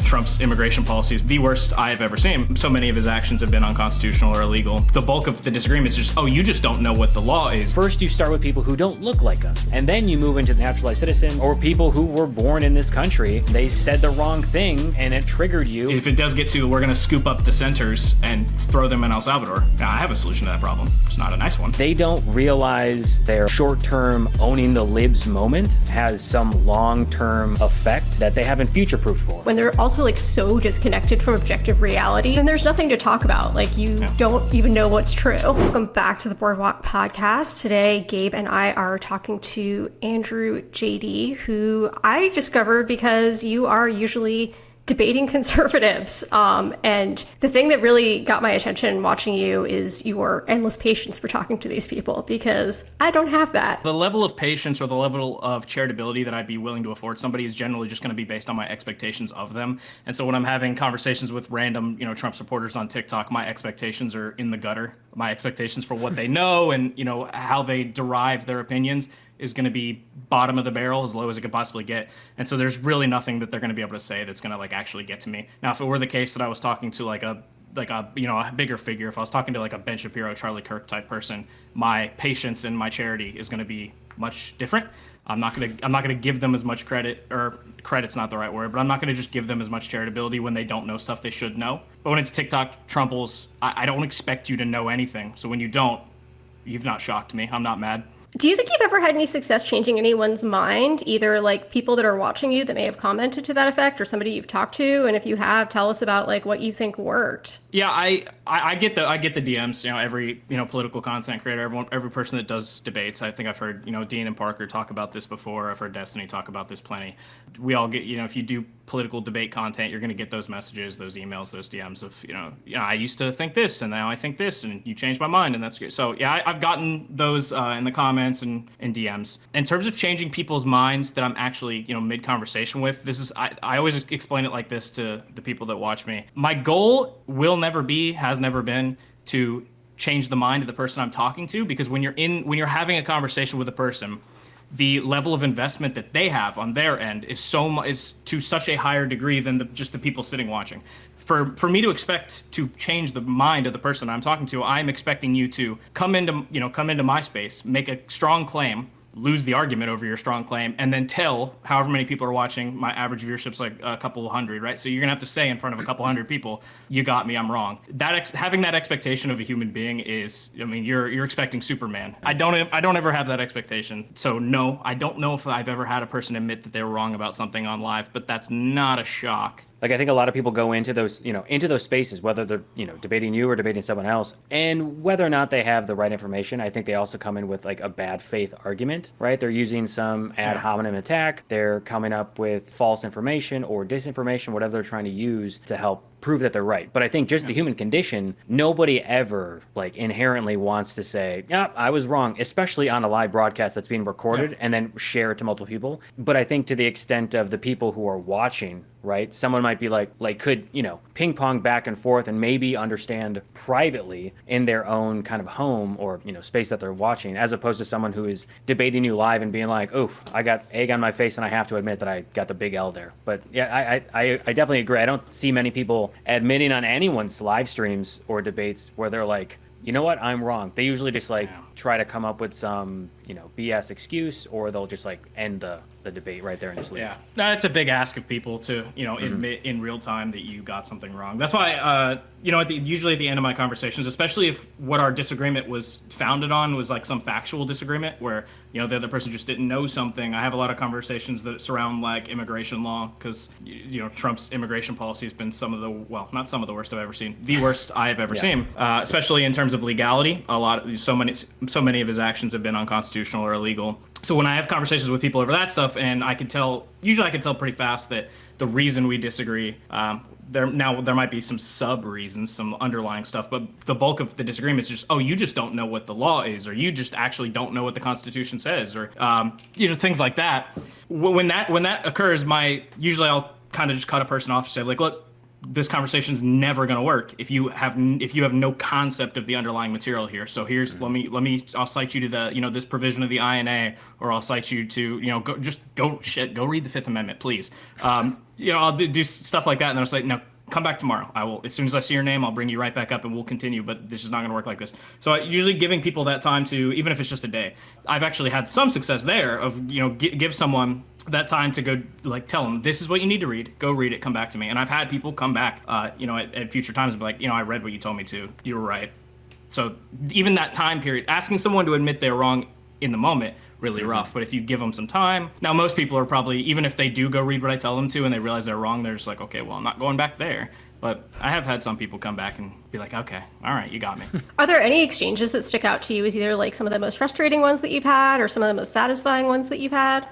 Trump's immigration policy is the worst I have ever seen. So many of his actions have been unconstitutional or illegal. The bulk of the disagreement is just, oh, you just don't know what the law is. First, you start with people who don't look like us, and then you move into the naturalized citizen or people who were born in this country. They said the wrong thing, and it triggered you. If it does get to, we're going to scoop up dissenters and throw them in El Salvador, now, I have a solution to that problem. It's not a nice one. They don't realize their short-term owning the libs moment has some long-term effect that they haven't future-proofed for. When they're also like so disconnected from objective reality, then there's nothing to talk about. Like you don't even know what's true. Welcome back to the Boredwalk podcast. Today, Gabe and I are talking to AndrewJD, who I discovered because you are usually debating conservatives. And the thing that really got my attention watching you is your endless patience for talking to these people, because I don't have that. The level of patience or the level of charitability that I'd be willing to afford somebody is generally just going to be based on my expectations of them. And so when I'm having conversations with random, Trump supporters on TikTok, my expectations are in the gutter. My expectations for what they know and, how they derive their opinions is going to be bottom of the barrel, as low as it could possibly get. And so there's really nothing that they're going to be able to say that's going to actually get to me. Now, if it were the case that I was talking to a bigger figure, if I was talking to a Ben Shapiro, Charlie Kirk type person, my patience and my charity is going to be much different. I'm not going to give them as much credit, or credit's not the right word, but I'm not going to just give them as much charitability when they don't know stuff they should know. But when it's TikTok Trumples, I don't expect you to know anything. So when you don't, you've not shocked me. I'm not mad. Do you think you've ever had any success changing anyone's mind, either people that are watching you that may have commented to that effect, or somebody you've talked to? And if you have, tell us about what you think worked. Yeah, I get the DMs. Every political content creator, every person that does debates. I think I've heard Dean and Parker talk about this before. I've heard Destiny talk about this plenty. We all get if you do political debate content, you're going to get those messages, those emails, those DMs of I used to think this and now I think this, and you changed my mind, and that's good. So yeah, I've gotten those in the comments and DMs. In terms of changing people's minds that I'm actually mid conversation with, this is I always explain it like this to the people that watch me. My goal has never been to change the mind of the person I'm talking to, because when you're having a conversation with a person, the level of investment that they have on their end is to such a higher degree than just the people sitting watching. For me to expect to change the mind of the person I'm talking to, I'm expecting you to come into my space, make a strong claim, lose the argument over your strong claim, and then tell however many people are watching. My average viewership's a couple hundred, right? So you're gonna have to say in front of a couple hundred people, you got me, I'm wrong. Having that expectation of a human being is, you're expecting Superman. I don't ever have that expectation. So no, I don't know if I've ever had a person admit that they were wrong about something on live, but that's not a shock. I think a lot of people go into those, into those spaces, whether they're, debating you or debating someone else, and whether or not they have the right information. I think they also come in with a bad faith argument, right? They're using some ad hominem attack. They're coming up with false information or disinformation, whatever they're trying to use to help prove that they're right. But I think just the human condition, nobody ever inherently wants to say, yeah, I was wrong, especially on a live broadcast that's being recorded and then share it to multiple people. But I think to the extent of the people who are watching, right, someone might be could ping pong back and forth and maybe understand privately in their own kind of home or space that they're watching, as opposed to someone who is debating you live and being like, oof, I got egg on my face and I have to admit that I got the big L there. But yeah, I definitely agree. I don't see many people admitting on anyone's live streams or debates where they're like, you know what, I'm wrong. They usually just try to come up with some BS excuse, or they'll just end the debate right there and just leave. Yeah, that's a big ask of people to admit in real time that you got something wrong. That's why usually at the end of my conversations, especially if what our disagreement was founded on was some factual disagreement where the other person just didn't know something. I have a lot of conversations that surround immigration law, because Trump's immigration policy has been not some of the worst I've ever seen, the worst I have ever seen, especially in terms of legality. So many of his actions have been unconstitutional or illegal. So when I have conversations with people over that stuff, and I can tell pretty fast that the reason we disagree, there might be some sub reasons, some underlying stuff, but the bulk of the disagreement is just, oh, you just don't know what the law is, or you just actually don't know what the Constitution says, or things like that. When that occurs, usually I'll kind of just cut a person off and say, look, this conversation's never going to work if you have no concept of the underlying material here. So here's I'll cite you to the this provision of the INA, or I'll cite you to go read the Fifth Amendment, please. I'll do stuff like that, and they'll say, no, come back tomorrow. I will, as soon as I see your name, I'll bring you right back up and we'll continue, but this is not going to work like this. So usually giving people that time to, even if it's just a day, I've actually had some success there of, give someone that time to go, like, tell them, this is what you need to read, go read it, come back to me. And I've had people come back, at future times and be like, I read what you told me to, you were right. So even that time period, asking someone to admit they're wrong in the moment, really rough. But if you give them some time, now most people are probably, even if they do go read what I tell them to and they realize they're wrong, they're just like, okay, well, I'm not going back there. But I have had some people come back and be like, okay, all right, you got me. Are there any exchanges that stick out to you as either like some of the most frustrating ones that you've had or some of the most satisfying ones that you've had?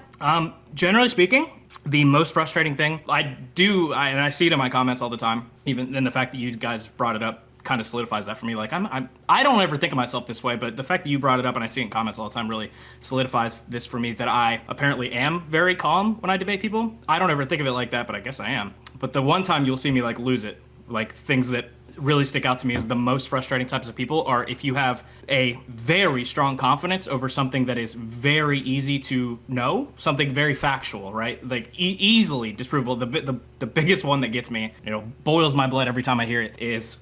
Generally speaking, the most frustrating thing and I see it in my comments all the time, even in the fact that you guys brought it up kind of solidifies that for me. Like I don't ever think of myself this way, but the fact that you brought it up and I see it in comments all the time really solidifies this for me, that I apparently am very calm when I debate people. I don't ever think of it like that, but I guess I am. But the one time you'll see me like lose it, like things that really stick out to me as the most frustrating types of people are if you have a very strong confidence over something that is very easy to know, something very factual, right? Like easily disprovable. The biggest one that gets me, boils my blood every time I hear it is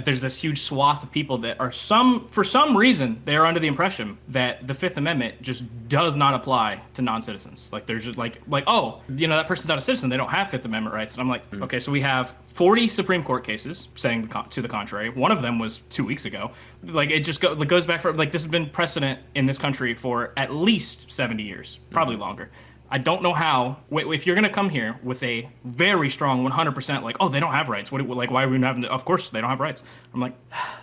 there's this huge swath of people that are for some reason, they are under the impression that the Fifth Amendment just does not apply to non-citizens. Like there's just like, oh, that person's not a citizen, they don't have Fifth Amendment rights. And I'm like, okay, so we have 40 Supreme Court cases saying to the contrary. One of them was 2 weeks ago. Like it just goes back for, like, this has been precedent in this country for at least 70 years, probably longer. I don't know how, if you're going to come here with a very strong 100%, like, oh, they don't have rights. Why are we having to, of course they don't have rights. I'm like,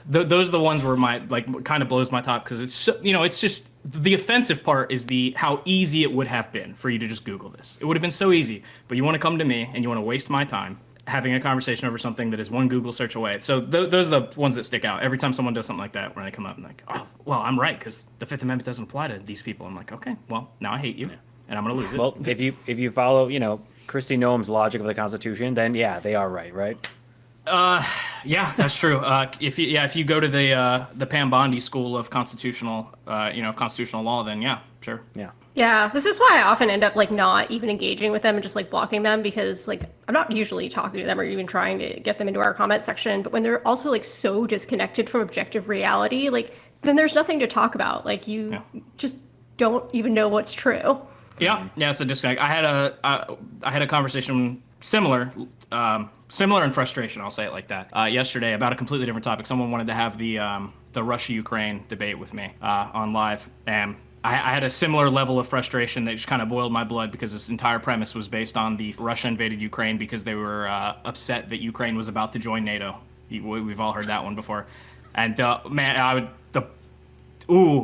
those are the ones where my, like, kind of blows my top, because it's, so, it's just, the offensive part is how easy it would have been for you to just Google this. It would have been so easy, but you want to come to me and you want to waste my time having a conversation over something that is one Google search away. So those are the ones that stick out. Every time someone does something like that, when they come up and like, oh, well, I'm right, because the Fifth Amendment doesn't apply to these people. I'm like, okay, well, now I hate you. Yeah. And I'm going to lose it. Well, if you follow, Kristi Noem's logic of the Constitution, then yeah, they are right? Yeah, that's true. If you go to the Pam Bondi School of Constitutional Law, then yeah, sure. Yeah. Yeah, this is why I often end up like not even engaging with them and just like blocking them, because like I'm not usually talking to them or even trying to get them into our comment section. But when they're also like so disconnected from objective reality, like then there's nothing to talk about. Like you just don't even know what's true. Yeah, it's a disconnect. I had a conversation similar in frustration, I'll say it like that, yesterday about a completely different topic. Someone wanted to have the Russia-Ukraine debate with me on live, and I had a similar level of frustration that just kind of boiled my blood, because this entire premise was based on the Russia invaded Ukraine because they were upset that Ukraine was about to join NATO. We've all heard that one before, and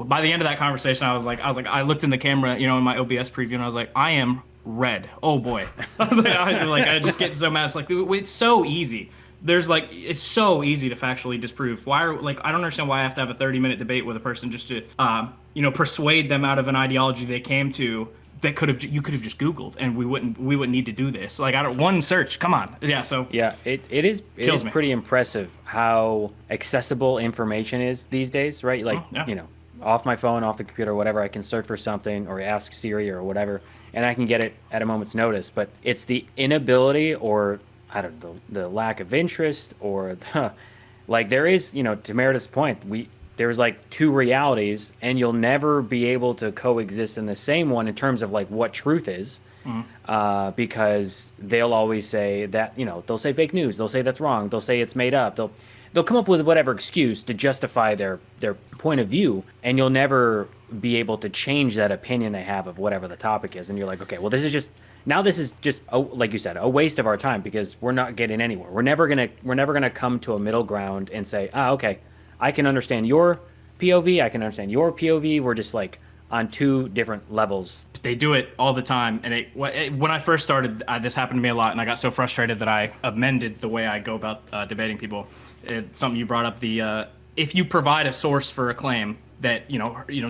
by the end of that conversation, I looked in the camera, in my OBS preview, and I was like, I am red. Oh boy. I just get so mad. It's like, it's so easy. It's so easy to factually disprove. I don't understand why I have to have a 30-minute debate with a person just to, persuade them out of an ideology they came to that you could have just Googled, and we wouldn't need to do this. Like, one search, come on. Yeah, so. Yeah, it is pretty impressive how accessible information is these days, right? Like, off my phone, off the computer, whatever, I can search for something or ask Siri or whatever, and I can get it at a moment's notice. But it's the inability, or I don't know, the lack of interest, or like there is, to Meredith's point, there's like two realities, and you'll never be able to coexist in the same one in terms of like what truth is, because they'll always say that, they'll say fake news, they'll say that's wrong, they'll say it's made up, they'll come up with whatever excuse to justify their point of view, and you'll never be able to change that opinion they have of whatever the topic is. And you're like, okay, well, this is just like you said, a waste of our time, because we're not getting anywhere. We're never gonna come to a middle ground and say, okay, I can understand your POV, I can understand your POV. We're just like on two different levels. They do it all the time, and when I first started, this happened to me a lot, and I got so frustrated that I amended the way I go about debating people. It's something you brought up, if you provide a source for a claim that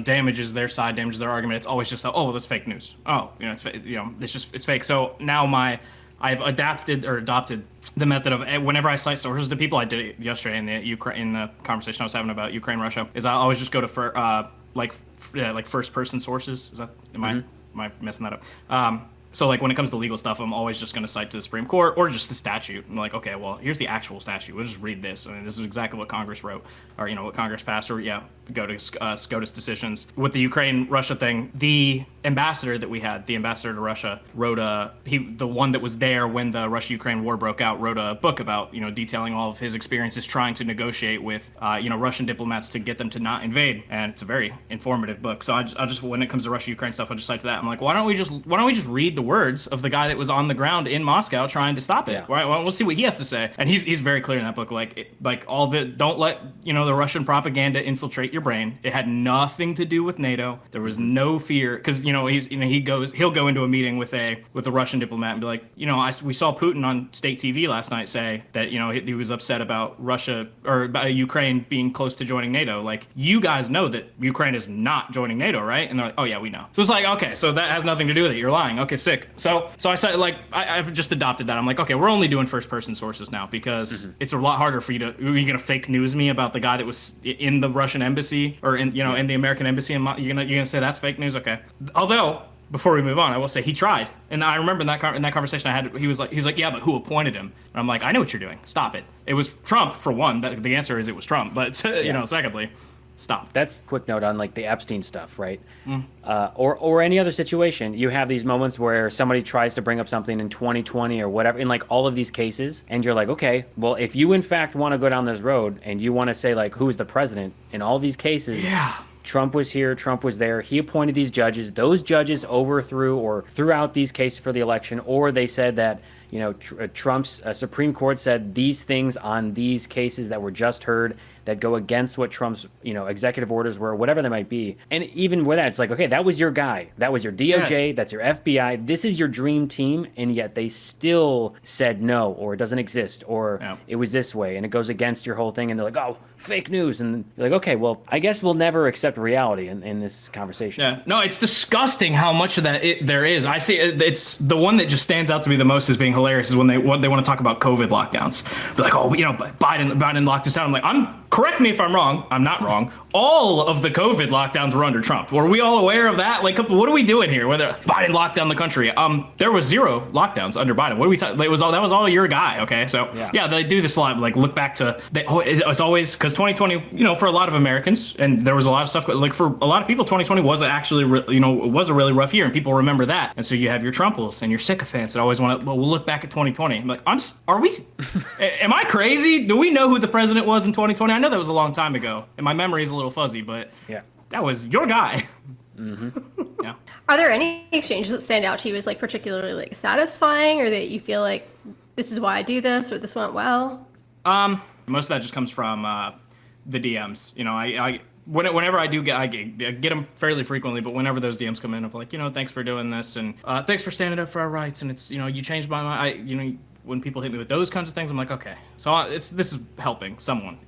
damages their side, damages their argument, it's always just that's fake news. It's fake. So now I've adopted the method of, whenever I cite sources to people, I did it yesterday in the conversation I was having about Ukraine, Russia, is I always just go to like first person sources. Am I messing that up? So like when it comes to legal stuff, I'm always just going to cite to the Supreme Court or just the statute. I'm like, okay, well, here's the actual statute. We'll just read this. I mean, this is exactly what Congress wrote, or what Congress passed, or go to SCOTUS decisions with the Ukraine-Russia thing. The ambassador that we had, the ambassador to Russia, wrote the one that was there when the Russia-Ukraine war broke out, wrote a book about detailing all of his experiences trying to negotiate with Russian diplomats to get them to not invade, and it's a very informative book. So I'll just when it comes to Russia-Ukraine stuff, I'll just cite to that. I'm like, why don't we just read the words of the guy that was on the ground in Moscow trying to stop it? Yeah. Well, we'll see what he has to say, and he's very clear in that book. Don't let the Russian propaganda infiltrate your brain. It had nothing to do with NATO. There was no fear because he'll go into a meeting with a Russian diplomat and be like, we saw Putin on state TV last night say that he was upset about Russia or about Ukraine being close to joining NATO. Like, you guys know that Ukraine is not joining NATO, right? And they're like, oh yeah, we know. So it's like, okay, so that has nothing to do with it. You're lying. Okay, sick. So I said, like, I've just adopted that. I'm like, okay, we're only doing first person sources now because it's a lot harder for you are you gonna fake news me about the guy that was in the Russian embassy or in the American embassy, and you're gonna say that's fake news? Okay. Although, before we move on, I will say he tried, and I remember in that conversation I had, he was like, yeah, but who appointed him? And I'm like, I know what you're doing. Stop it. It was Trump for one. The answer is it was Trump. But secondly, stop. That's a quick note on like the Epstein stuff, right? Or any other situation. You have these moments where somebody tries to bring up something in 2020 or whatever, in like all of these cases, and you're like, okay, well, if you in fact want to go down this road and you want to say like who's the president in all these cases, yeah. Trump was here, Trump was there, he appointed these judges, those judges overthrew or threw out these cases for the election, or they said that Trump's Supreme Court said these things on these cases that were just heard that go against what Trump's executive orders were, whatever they might be. And even with that, it's like, okay, that was your guy, that was your DOJ, that's your FBI, this is your dream team, and yet they still said no, or it doesn't exist, or it was this way, and it goes against your whole thing, and they're like, oh, fake news, and you're like, okay, well, I guess we'll never accept reality in this conversation. Yeah, no, it's disgusting how much of that there is. I see it's the one that just stands out to me the most as being hilarious is when they want to talk about COVID lockdowns. They're like, oh, Biden locked us down. I'm like, correct me if I'm wrong. I'm not wrong. All of the COVID lockdowns were under Trump. Were we all aware of that? Like, what are we doing here? Whether Biden locked down the country, there was 0 lockdowns under Biden. What are we talking? That was all your guy. Okay, so yeah, they do this a lot. Like, look back to it's always because 2020, for a lot of Americans, and there was a lot of stuff. Like for a lot of people, 2020 was actually, was a really rough year, and people remember that. And so you have your Trumples and your sycophants that always want to. Well, we'll look back at 2020. I'm like, are we? Am I crazy? Do we know who the president was in 2020? I know that was a long time ago, and my memory is a little fuzzy, but that was your guy. Mm-hmm. Yeah. Are there any exchanges that stand out to you as like particularly like satisfying, or that you feel like this is why I do this, or this went well? Most of that just comes from the DMs. Whenever I get them fairly frequently, but whenever those DMs come in of like, thanks for doing this, and thanks for standing up for our rights, and it's, you changed my mind. When people hit me with those kinds of things, I'm like, okay, so this is helping someone.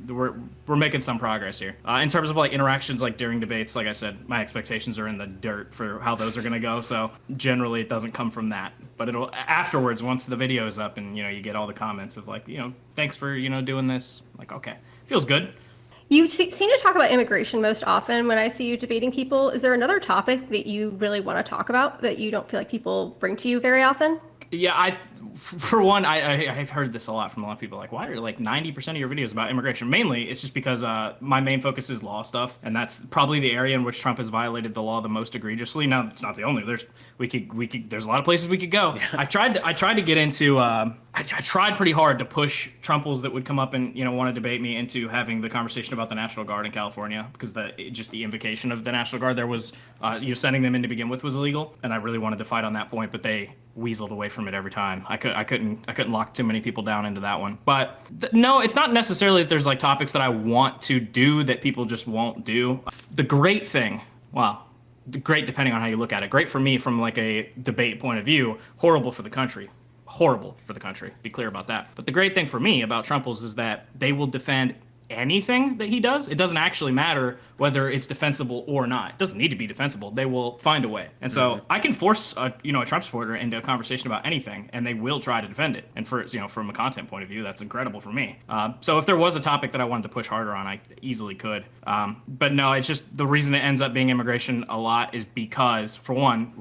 We're making some progress here. In terms of like interactions, like during debates, like I said, my expectations are in the dirt for how those are gonna go. So generally, it doesn't come from that, but it'll afterwards once the video is up and you get all the comments of like, thanks for doing this. Like, okay, feels good. You seem to talk about immigration most often when I see you debating people. Is there another topic that you really want to talk about that you don't feel like people bring to you very often? Yeah, for one, I've heard this a lot from a lot of people. Like, why are like 90% of your videos about immigration? Mainly, it's just because my main focus is law stuff, and that's probably the area in which Trump has violated the law the most egregiously. Now, it's not the only. There's a lot of places we could go. Yeah. I tried to get into. I tried pretty hard to push Trumples that would come up and want to debate me into having the conversation about the National Guard in California, because the invocation of the National Guard there was sending them in to begin with was illegal, and I really wanted to fight on that point, but they weaseled away from it every time. I couldn't lock too many people down into that one. But no, it's not necessarily that there's like topics that I want to do that people just won't do. The great thing, great depending on how you look at it. Great for me from like a debate point of view. Horrible for the country. Horrible for the country. Be clear about that. But the great thing for me about Trumples is that they will defend anything that he does. It doesn't actually matter whether it's defensible or not. It doesn't need to be defensible. They will find a way. And so I can force a Trump supporter into a conversation about anything, and they will try to defend it. And for from a content point of view, that's incredible for me. So if there was a topic that I wanted to push harder on, I easily could. But no, it's just the reason it ends up being immigration a lot is because, for one,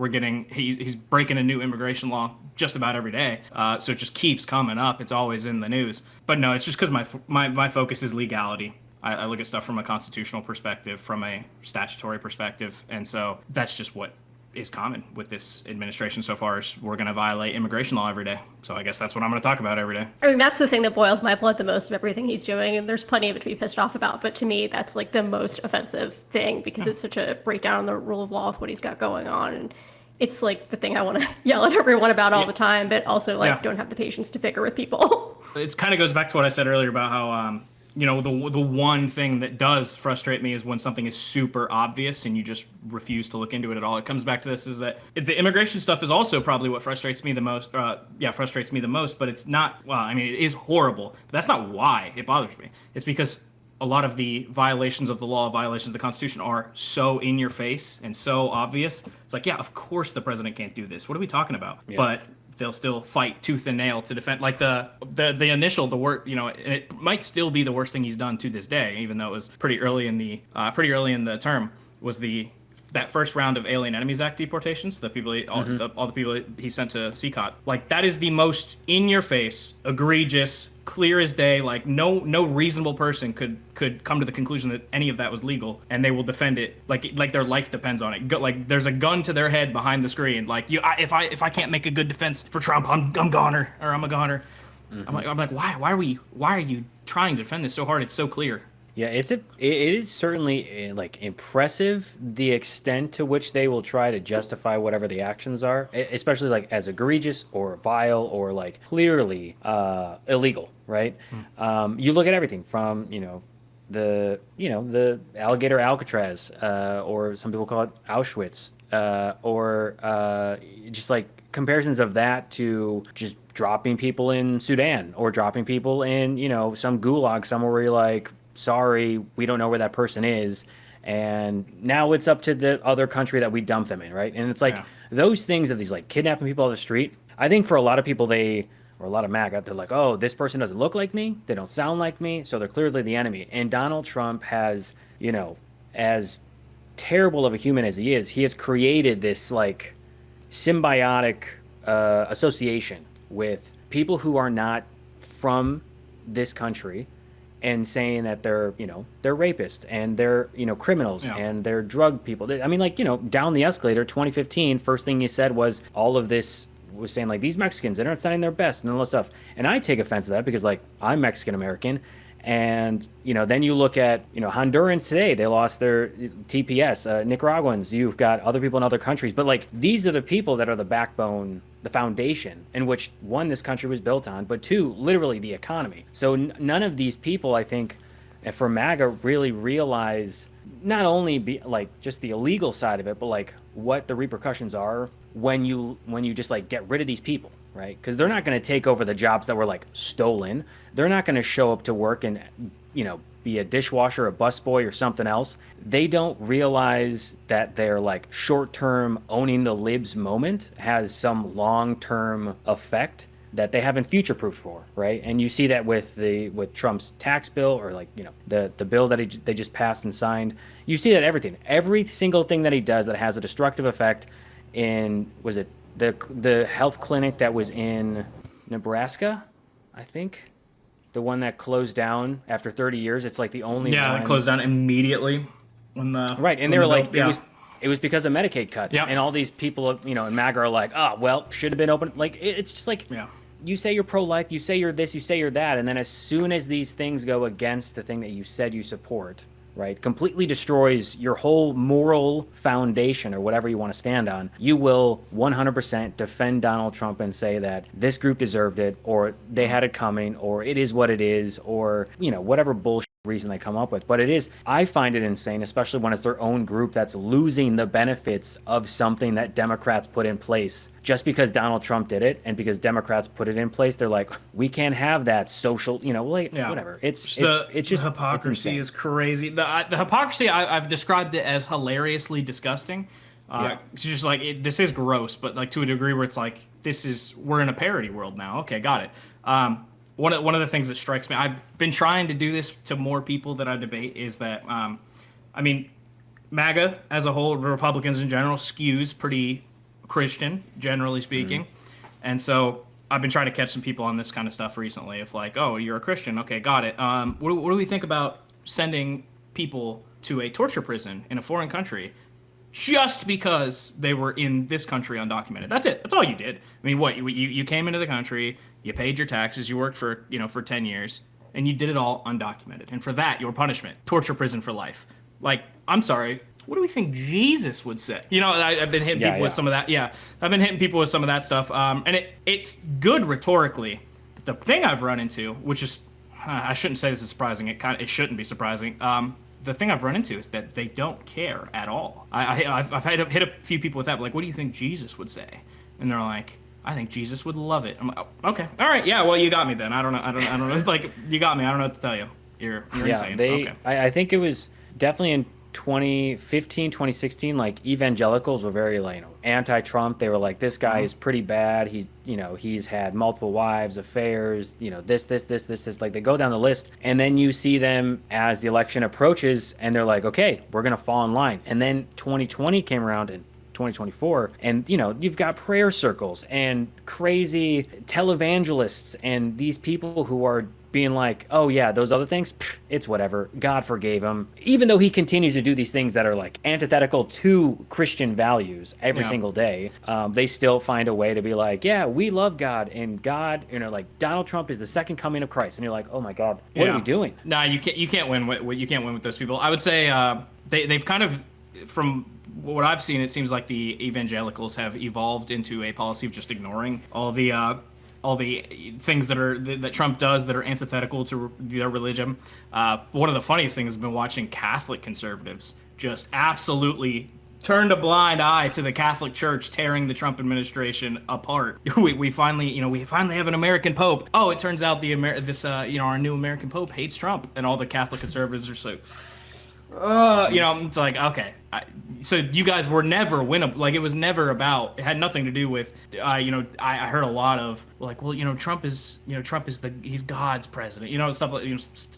he's breaking a new immigration law just about every day. So it just keeps coming up. It's always in the news. But no, it's just because my focus is legality. I look at stuff from a constitutional perspective, from a statutory perspective. And so that's just what is common with this administration so far is we're going to violate immigration law every day. So I guess that's what I'm going to talk about every day. I mean, that's the thing that boils my blood the most of everything he's doing. And there's plenty of it to be pissed off about. But to me, that's like the most offensive thing because it's such a breakdown on the rule of law with what he's got going on. And it's like the thing I want to yell at everyone about all the time, but also don't have the patience to bicker with people. It kind of goes back to what I said earlier about how, the one thing that does frustrate me is when something is super obvious and you just refuse to look into it at all. It comes back to this is that the immigration stuff is also probably what frustrates me the most. But it's not, it is horrible. But that's not why it bothers me. It's because a lot of the violations of the law, violations of the Constitution are so in your face and so obvious. It's like, yeah, of course the president can't do this. What are we talking about? Yeah. But they'll still fight tooth and nail to defend. Like the worst, it might still be the worst thing he's done to this day, even though it was pretty early in the term, was that first round of Alien Enemies Act deportations, all the people he sent to CCOT. Like that is the most in your face, egregious, clear as day. Like no reasonable person could come to the conclusion that any of that was legal, and they will defend it like their life depends on it. Like there's a gun to their head behind the screen. Like if I can't make a good defense for Trump, I'm goner, or I'm a goner. Mm-hmm. I'm like why are you trying to defend this so hard? It's so clear. Yeah, it is certainly impressive the extent to which they will try to justify whatever the actions are, especially like as egregious or vile or like clearly illegal, right? You look at everything from the alligator Alcatraz, or some people call it Auschwitz, or just like comparisons of that to just dropping people in Sudan or dropping people in some gulag somewhere where you're like, sorry, we don't know where that person is, and now it's up to the other country that we dump them in, right? And it's like those things of these like kidnapping people on the street. I think for a lot of people, or a lot of MAGA, they're like, oh, this person doesn't look like me, they don't sound like me, so they're clearly the enemy. And Donald Trump has, as terrible of a human as he has created this like symbiotic association with people who are not from this country, and saying that they're rapists and they're criminals and they're drug people. I mean, down the escalator, 2015, first thing he said was all of this was saying like these Mexicans, they're not sounding their best and all this stuff. And I take offense to that because like I'm Mexican American, and then you look at Hondurans today, they lost their TPS. Nicaraguans, you've got other people in other countries, but like these are the people that are the backbone, the foundation in which, one, this country was built on, but two, literally the economy. So none of these people, I think, for MAGA, really realize not only just the illegal side of it, but like what the repercussions are when you just like get rid of these people, right? Because they're not going to take over the jobs that were like stolen. They're not going to show up to work and be a dishwasher, a busboy, or something else. They don't realize that their like short-term owning the libs moment has some long-term effect that they haven't future-proofed for, right? And you see that with Trump's tax bill, or like the bill that they just passed and signed. You see that every single thing that he does that has a destructive effect. Was it the health clinic that was in Nebraska, I think? The one that closed down after 30 years. It's like the only one. Yeah, it closed down immediately when right, and they were like, it was because of Medicaid cuts, and all these people, in MAGA are like, oh, well, should have been open. Like it's just like, you say you're pro-life, you say you're this, you say you're that, and then as soon as these things go against the thing that you said you support, right, completely destroys your whole moral foundation or whatever you want to stand on, you will 100% defend Donald Trump and say that this group deserved it, or they had it coming, or it is what it is, or whatever bullshit reason they come up with. But I find it insane, especially when it's their own group that's losing the benefits of something that Democrats put in place just because Donald Trump did it, and because Democrats put it in place, they're like, we can't have that social, whatever. It's just hypocrisy is crazy. The hypocrisy, I've described it as hilariously disgusting. It's just like this is gross, but like to a degree where it's like we're in a parody world now. Okay, got it. One of the things that strikes me, I've been trying to do this to more people that I debate, is that, MAGA as a whole, Republicans in general, skews pretty Christian, generally speaking. And so I've been trying to catch some people on this kind of stuff recently. If like, oh, you're a Christian. Okay, got it. What do we think about sending people to a torture prison in a foreign country just because they were in this country undocumented? That's it. That's all you did. I mean, what, you came into the country, you paid your taxes, you worked for 10 years, and you did it all undocumented. And for that, your punishment, torture prison for life. Like, I'm sorry, what do we think Jesus would say? I've been hitting people with some of that. Yeah, I've been hitting people with some of that stuff. And it's good rhetorically. But the thing I've run into, which is, I shouldn't say this is surprising. It shouldn't be surprising. The thing I've run into is that they don't care at all. I've hit a few people with that, like, what do you think Jesus would say? And they're like, I think Jesus would love it. I'm like, oh, okay, all right, yeah, well, you got me then. I don't know. It's like, you got me. I don't know what to tell you. You're insane. Okay. I think it was definitely in 2015, 2016, like evangelicals were very like anti-Trump. They were like, this guy is pretty bad. He's had multiple wives, affairs, this. Like they go down the list, and then you see them as the election approaches, and they're like, okay, we're gonna fall in line. And then 2020 came around, and 2024, and you've got prayer circles and crazy televangelists and these people who are being like, oh yeah, those other things, it's whatever, God forgave him, even though he continues to do these things that are like antithetical to Christian values every single day. They still find a way to be like, yeah, we love God, and God, like Donald Trump is the second coming of Christ, and you're like, oh my God, what are we doing? No, you can't win with those people. I would say they've kind of, from what I've seen, it seems like the evangelicals have evolved into a policy of just ignoring all the things that Trump does that are antithetical to their religion. One of the funniest things has been watching Catholic conservatives just absolutely turned a blind eye to the Catholic Church tearing the Trump administration apart. We finally have an American Pope. Oh, it turns out our new American Pope hates Trump, and all the Catholic conservatives are so. It's like, okay, so you guys were never winnable. Like, it was never about, it had nothing to do with, I heard a lot of like, well, Trump is he's God's president, stuff like,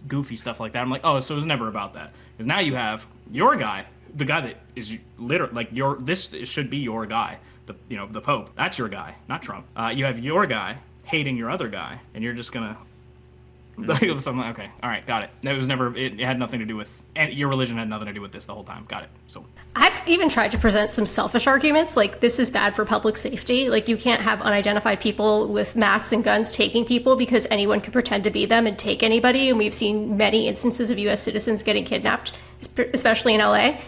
goofy stuff like that. I'm like, oh, so it was never about that. Because now you have your guy, the guy that is literally like this should be your guy, the Pope. That's your guy, not Trump. You have your guy hating your other guy, and you're just gonna. Something like, okay, all right, got it. It was never. It had nothing to do with, and your religion had nothing to do with this the whole time. Got it. So I've even tried to present some selfish arguments, like this is bad for public safety. Like you can't have unidentified people with masks and guns taking people because anyone can pretend to be them and take anybody. And we've seen many instances of U.S. citizens getting kidnapped, especially in L.A.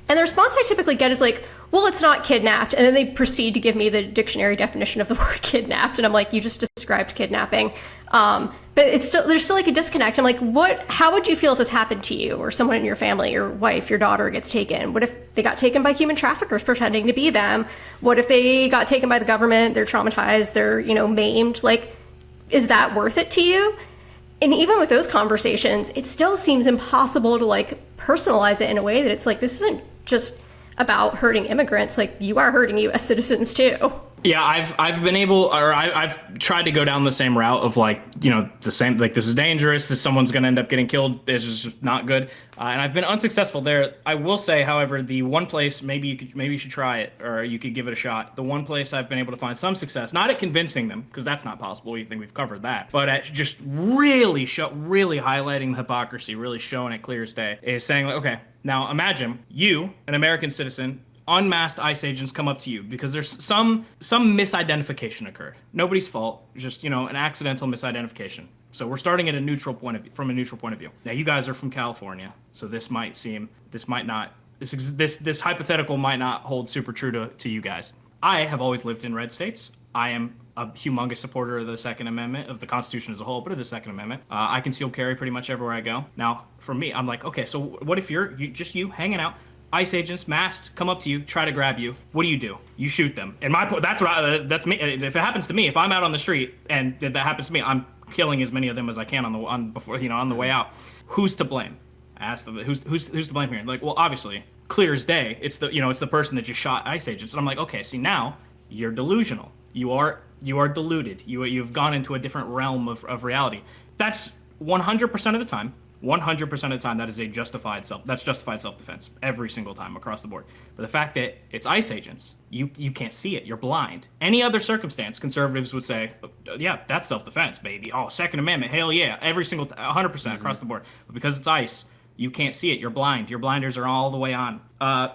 And the response I typically get is like, well, it's not kidnapped. And then they proceed to give me the dictionary definition of the word kidnapped. And I'm like, you just described kidnapping. But there's still like a disconnect. I'm like, how would you feel if this happened to you or someone in your family, your wife, your daughter gets taken? What if they got taken by human traffickers pretending to be them? What if they got taken by the government? They're traumatized, they're, maimed. Like, is that worth it to you? And even with those conversations, it still seems impossible to like personalize it in a way that it's like, this isn't just about hurting immigrants, like you are hurting U.S. citizens too. Yeah, I've tried to go down the same route of like, the same, like this is dangerous, someone's going to end up getting killed, this is just not good. And I've been unsuccessful there. I will say, however, the one place, maybe you should try it, or you could give it a shot. The one place I've been able to find some success, not at convincing them, because that's not possible, you think we've covered that, but at just really highlighting the hypocrisy, really showing it clear as day, is saying like, okay, now imagine you, an American citizen, unmasked ICE agents come up to you because there's some misidentification occurred. Nobody's fault, just an accidental misidentification. So we're starting at a neutral point of view. Now you guys are from California, so this hypothetical might not hold super true to you guys. I have always lived in red states. I am a humongous supporter of the Second Amendment, of the Constitution as a whole, but of the Second Amendment. I conceal carry pretty much everywhere I go. Now, for me, I'm like, okay, so what if you're just you hanging out? ICE agents, masked, come up to you, try to grab you. What do? You shoot them. And that's me. If it happens to me, if I'm out on the street and that happens to me, I'm killing as many of them as I can on the way out. Who's to blame? I asked them, who's to blame here? Like, well, obviously, clear as day, it's the person that just shot ICE agents. And I'm like, okay, see, now you're delusional. You are deluded. You've gone into a different realm of reality. That's 100% of the time. 100% of the time, that is justified self-defense every single time across the board. But the fact that it's ICE agents, you can't see it. You're blind. Any other circumstance, conservatives would say, yeah, that's self-defense, baby. Oh, Second Amendment, hell yeah, every single 100% across the board. But because it's ICE, you can't see it. You're blind. Your blinders are all the way on.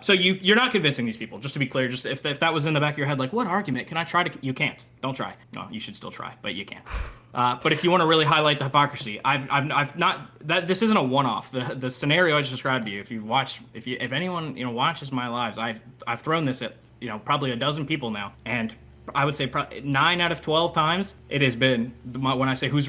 So you're not convincing these people. Just to be clear, just if that was in the back of your head, like, what argument can I try to? You can't. Don't try. No, you should still try, but you can't. But if you want to really highlight the hypocrisy, I've not that this isn't a one-off. The scenario I just described to you. If anyone watches my lives, I've thrown this at probably a dozen people now, and I would say probably 9 out of 12 times it has been when I say whose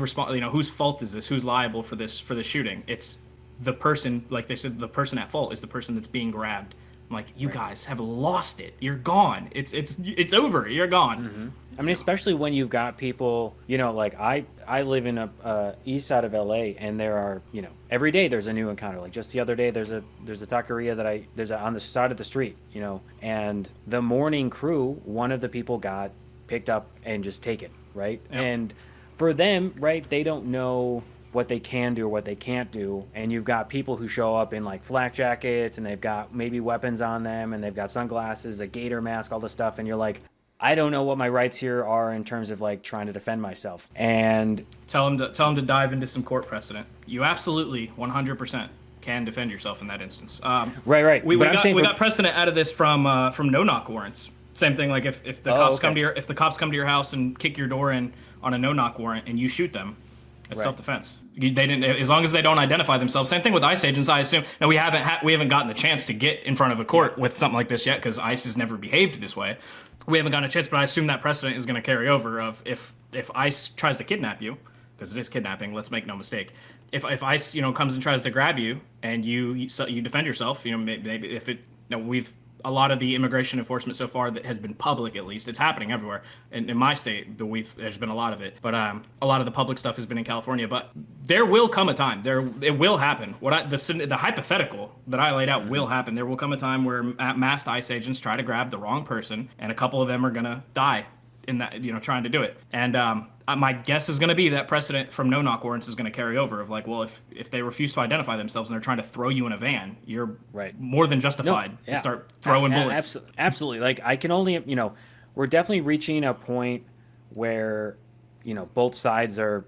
fault is this? Who's liable for this shooting? It's the person, like they said, the person at fault is the person that's being grabbed. I'm like, you guys have lost it. You're gone. It's over. You're gone. Mm-hmm. I mean, especially when you've got people, like I live in a east side of LA, and there are, every day there's a new encounter. Like just the other day, there's a taqueria on the side of the street, and the morning crew, one of the people got picked up and just taken, right? Yep. And for them, right, they don't know what they can do or what they can't do, and you've got people who show up in like flak jackets, and they've got maybe weapons on them, and they've got sunglasses, a gator mask, all this stuff, and you're like, I don't know what my rights here are in terms of like trying to defend myself. And tell them to dive into some court precedent. You absolutely 100% can defend yourself in that instance. Right. We got precedent out of this from no-knock warrants. Same thing, like if the cops come to your house and kick your door in on a no-knock warrant and you shoot them, it's self-defense. They didn't, as long as they don't identify themselves. Same thing with ICE agents, I assume. Now we haven't gotten the chance to get in front of a court with something like this yet, because ICE has never behaved this way. We haven't gotten a chance, but I assume that precedent is going to carry over. Of if ICE tries to kidnap you, because it is kidnapping. Let's make no mistake. If ICE comes and tries to grab you and you defend yourself, maybe if it a lot of the immigration enforcement so far that has been public, at least, it's happening everywhere. In my state, there's been a lot of it. But a lot of the public stuff has been in California. But there will come a time. It will happen. The hypothetical that I laid out will happen. There will come a time where masked ICE agents try to grab the wrong person, and a couple of them are going to die in that, trying to do it. And my guess is going to be that precedent from no-knock warrants is going to carry over of like, well, if they refuse to identify themselves and they're trying to throw you in a van, you're more than justified to start throwing bullets. Absolutely. Like I can only, we're definitely reaching a point where, both sides are,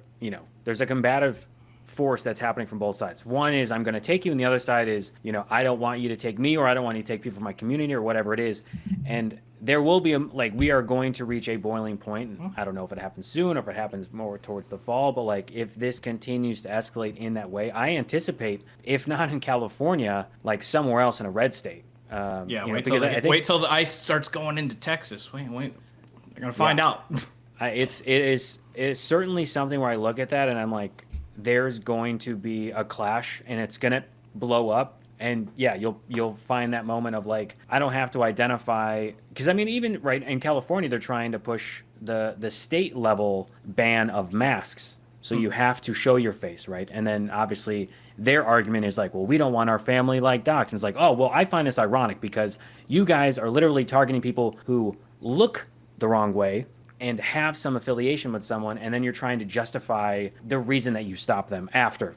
there's a combative force that's happening from both sides. One is I'm going to take you, and the other side is, I don't want you to take me, or I don't want you to take people from my community, or whatever it is. And there will be we are going to reach a boiling point. And I don't know if it happens soon or if it happens more towards the fall, but like if this continues to escalate in that way, I anticipate, if not in California, like somewhere else in a red state. Wait till the ICE starts going into Texas. Wait, they're gonna find out. It is certainly something where I look at that and I'm like, there's going to be a clash and it's gonna blow up. And yeah, you'll find that moment of like, I don't have to identify, because I mean, even right in California, they're trying to push the state level ban of masks. So you have to show your face, right? And then obviously their argument is like, well, we don't want our family like doxxed. And it's like, oh, well, I find this ironic because you guys are literally targeting people who look the wrong way and have some affiliation with someone, and then you're trying to justify the reason that you stop them after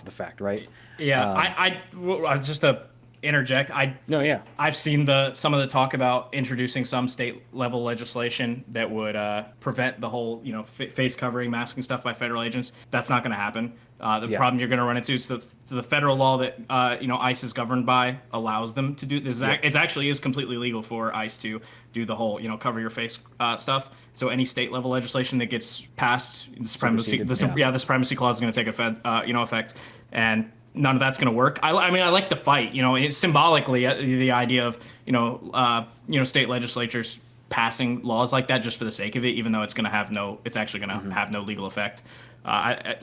the fact, right? Yeah, I just to interject. I've seen some of the talk about introducing some state level legislation that would prevent the whole face covering, masking stuff by federal agents. That's not going to happen. The problem you're going to run into is the federal law that ICE is governed by allows them to do this. It actually is completely legal for ICE to do the whole cover your face stuff. So any state level legislation that gets passed, the supremacy clause is going to take effect, and none of that's going to work. I mean, I like the fight. It's symbolically the idea of state legislatures passing laws like that just for the sake of it, even though it's actually going to have no legal effect.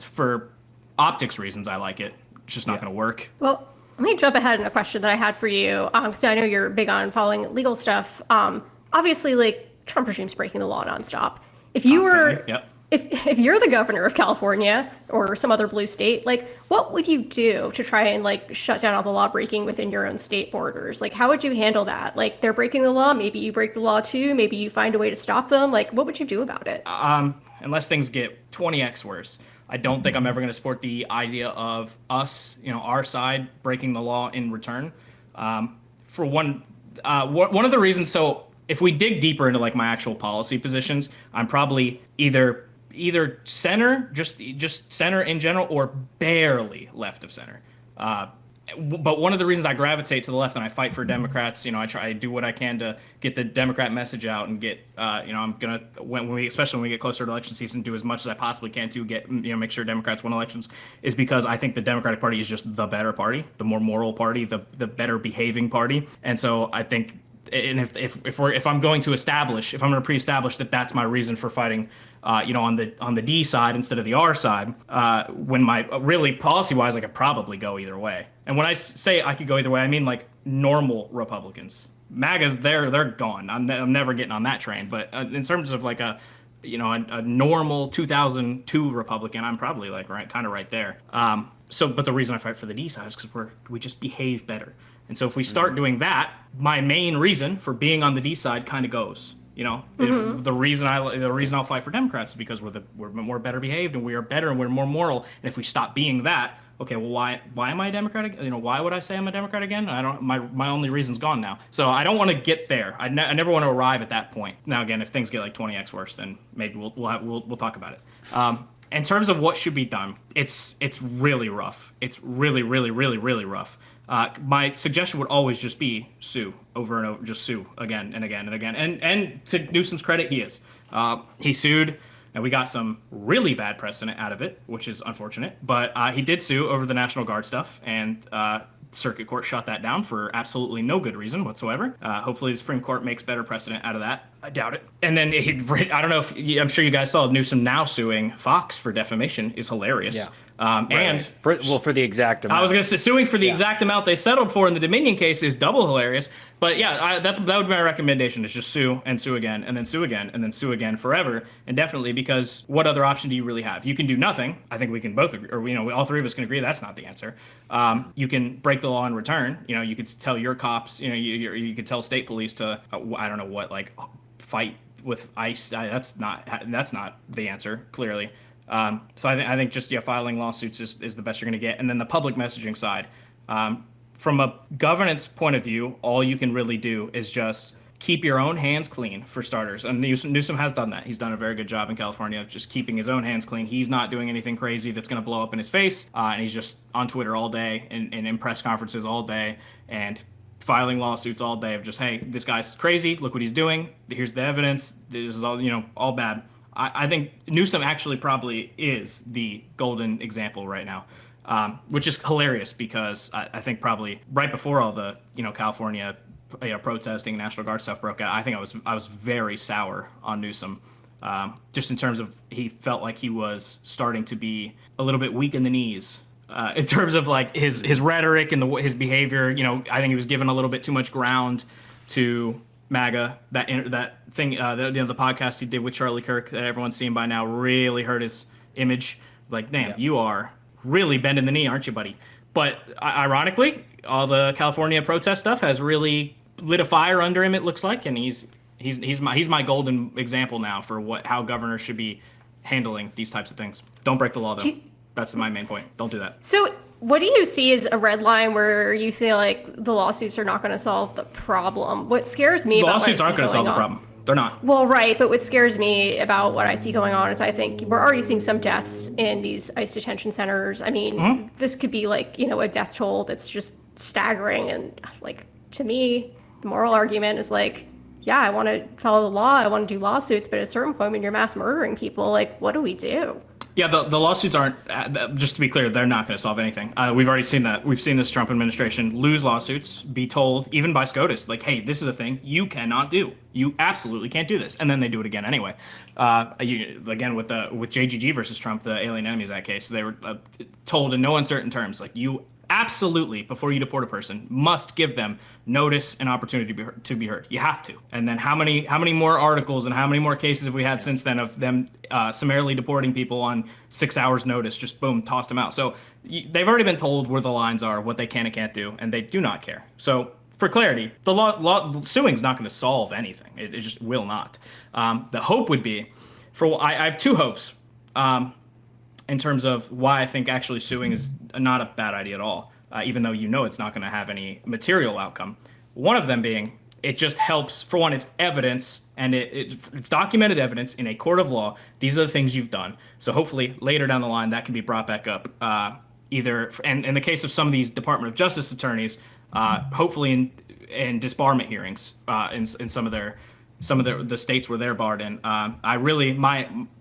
For optics reasons, I like it. It's just not going to work. Well, let me jump ahead in a question that I had for you, because I know you're big on following legal stuff. Obviously, like, Trump regime's breaking the law nonstop. If you were, if you're the governor of California or some other blue state, like, what would you do to try and like shut down all the law breaking within your own state borders? Like, how would you handle that? Like, they're breaking the law, maybe you break the law too, maybe you find a way to stop them. Like, what would you do about it? Unless things get 20x worse, I don't think I'm ever going to support the idea of us, our side breaking the law in return. For one of the reasons, so if we dig deeper into like my actual policy positions, I'm probably either center, just center in general, or barely left of center. But one of the reasons I gravitate to the left and I fight for Democrats, I do what I can to get the Democrat message out and get, I'm gonna especially when we get closer to election season, do as much as I possibly can to get, make sure Democrats win elections, is because I think the Democratic Party is just the better party, the more moral party, the better behaving party, and so I think. And if I'm going to pre-establish that that's my reason for fighting, on the D side instead of the R side, when my really policy-wise, I could probably go either way. And when I say I could go either way, I mean like normal Republicans. MAGAs, they're gone. I'm never getting on that train. But in terms of like a normal 2002 Republican, I'm probably like kind of right there. But the reason I fight for the D side is because we just behave better. And so if we start doing that, my main reason for being on the D side kind of goes. The reason I'll fight for Democrats is because we're more better behaved and we are better and we're more moral. And if we stop being that, okay, well, why am I a Democrat? Why would I say I'm a Democrat again? My only reason's gone now. So I don't want to get there. I never want to arrive at that point. Now again, if things get like 20x worse, then maybe we'll talk about it. In terms of what should be done, it's really rough. It's really, really, really, really rough. My suggestion would always just be sue over and over, just sue again and again and again. And to Newsom's credit, he sued, and we got some really bad precedent out of it, which is unfortunate. But he did sue over the National Guard stuff, and Circuit Court shot that down for absolutely no good reason whatsoever. Hopefully the Supreme Court makes better precedent out of that. I doubt it. And then I don't know if I'm sure you guys saw Newsom now suing Fox for defamation is hilarious. Yeah. For the exact amount. I was going to say suing for the exact amount they settled for in the Dominion case is double hilarious. But yeah, that would be my recommendation, is just sue and sue again and then sue again and then sue again forever indefinitely, because what other option do you really have? You can do nothing. I think we can both agree, or all three of us can agree that's not the answer. You can break the law in return. You could tell your cops, you could tell state police to, I don't know what, like fight with ICE. That's not the answer, clearly. So I think just filing lawsuits is the best you're going to get. And then the public messaging side, from a governance point of view, all you can really do is just keep your own hands clean, for starters. And Newsom has done that. He's done a very good job in California of just keeping his own hands clean. He's not doing anything crazy that's going to blow up in his face. And he's just on Twitter all day and in press conferences all day and filing lawsuits all day of just, hey, this guy's crazy. Look what he's doing. Here's the evidence. This is all, all bad. I think Newsom actually probably is the golden example right now, which is hilarious because I think probably right before all the California protesting, National Guard stuff broke out, I think I was very sour on Newsom, just in terms of he felt like he was starting to be a little bit weak in the knees. In terms of like his rhetoric and his behavior, I think he was given a little bit too much ground to MAGA. That thing, the podcast he did with Charlie Kirk that everyone's seen by now really hurt his image. Like, damn, you are really bending the knee, aren't you, buddy? But ironically, all the California protest stuff has really lit a fire under him, it looks like, and he's my golden example now for how governors should be handling these types of things. Don't break the law, though. That's my main point. Don't do that. So what do you see as a red line where you feel like the lawsuits are not going to solve the problem? What scares me about lawsuits aren't going to solve the problem. They're not. Well, right. But what scares me about what I see going on is I think we're already seeing some deaths in these ICE detention centers. I mean, this could be like, a death toll that's just staggering. And like, to me, the moral argument is like, yeah, I want to follow the law. I want to do lawsuits. But at a certain point when you're mass murdering people, like, what do we do? Yeah, the lawsuits aren't, just to be clear, they're not going to solve anything. We've already seen that. We've seen this Trump administration lose lawsuits, be told, even by SCOTUS, like, hey, this is a thing you cannot do. You absolutely can't do this. And then they do it again anyway. Again, with JGG versus Trump, the Alien Enemies Act case, they were told in no uncertain terms, like, you absolutely, before you deport a person, must give them notice and opportunity to be heard. You have to. And then how many more articles and how many more cases have we had since then of them summarily deporting people on 6 hours notice? Just boom, tossed them out. So they've already been told where the lines are, what they can and can't do, and they do not care. So for clarity, the suing's not going to solve anything. It just will not. The hope would be, I have two hopes. In terms of why I think actually suing is not a bad idea at all, even though it's not going to have any material outcome. One of them being, it just helps, for one, it's evidence, and it's documented evidence in a court of law. These are the things you've done. So hopefully later down the line, that can be brought back up, either, and in the case of some of these Department of Justice attorneys, hopefully in disbarment hearings in some of the states where they're barred in.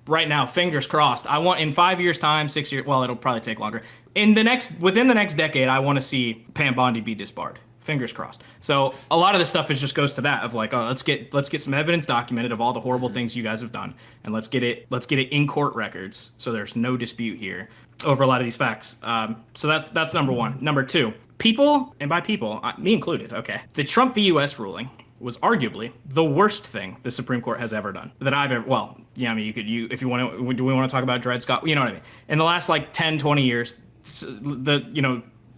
Right now, fingers crossed, I want in 5 years' time, 6 years, well, it'll probably take longer. Within the next decade, I want to see Pam Bondi be disbarred. Fingers crossed. So a lot of this stuff just goes to that of like, oh, let's get some evidence documented of all the horrible things you guys have done, and let's get it in court records, so there's no dispute here over a lot of these facts. So that's number one. Number two, people, and by people, me included. Okay, the Trump v. U.S. ruling was arguably the worst thing the Supreme Court has ever done that I've ever, well, yeah, I mean, if you want to, do we want to talk about Dred Scott? You know what I mean? In the last like 10, 20 years,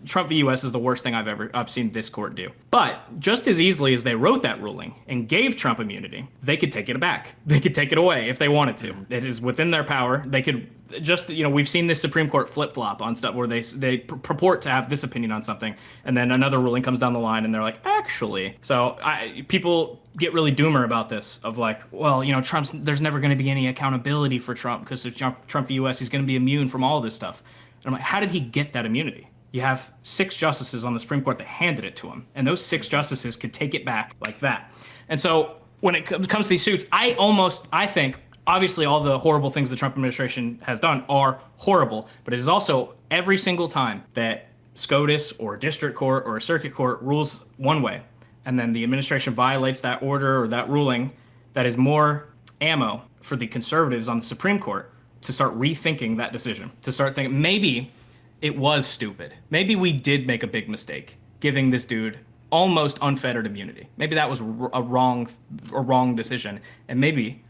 Trump v. U.S. is the worst thing I've seen this court do. But just as easily as they wrote that ruling and gave Trump immunity, they could take it back. They could take it away if they wanted to. It is within their power. They could just, we've seen this Supreme Court flip-flop on stuff where they purport to have this opinion on something, and then another ruling comes down the line and they're like, actually. So people get really doomer about this of like, well, there's never going to be any accountability for Trump because of Trump v. U.S. He's going to be immune from all this stuff. And I'm like, how did he get that immunity? You have 6 justices on the Supreme Court that handed it to him, and those 6 justices could take it back like that. And so when it comes to these suits, I think, obviously all the horrible things the Trump administration has done are horrible, but it is also every single time that SCOTUS or a district court or a circuit court rules one way, and then the administration violates that order or that ruling, that is more ammo for the conservatives on the Supreme Court to start rethinking that decision, to start thinking, maybe it was stupid. Maybe we did make a big mistake giving this dude almost unfettered immunity. Maybe that was a wrong decision, and maybe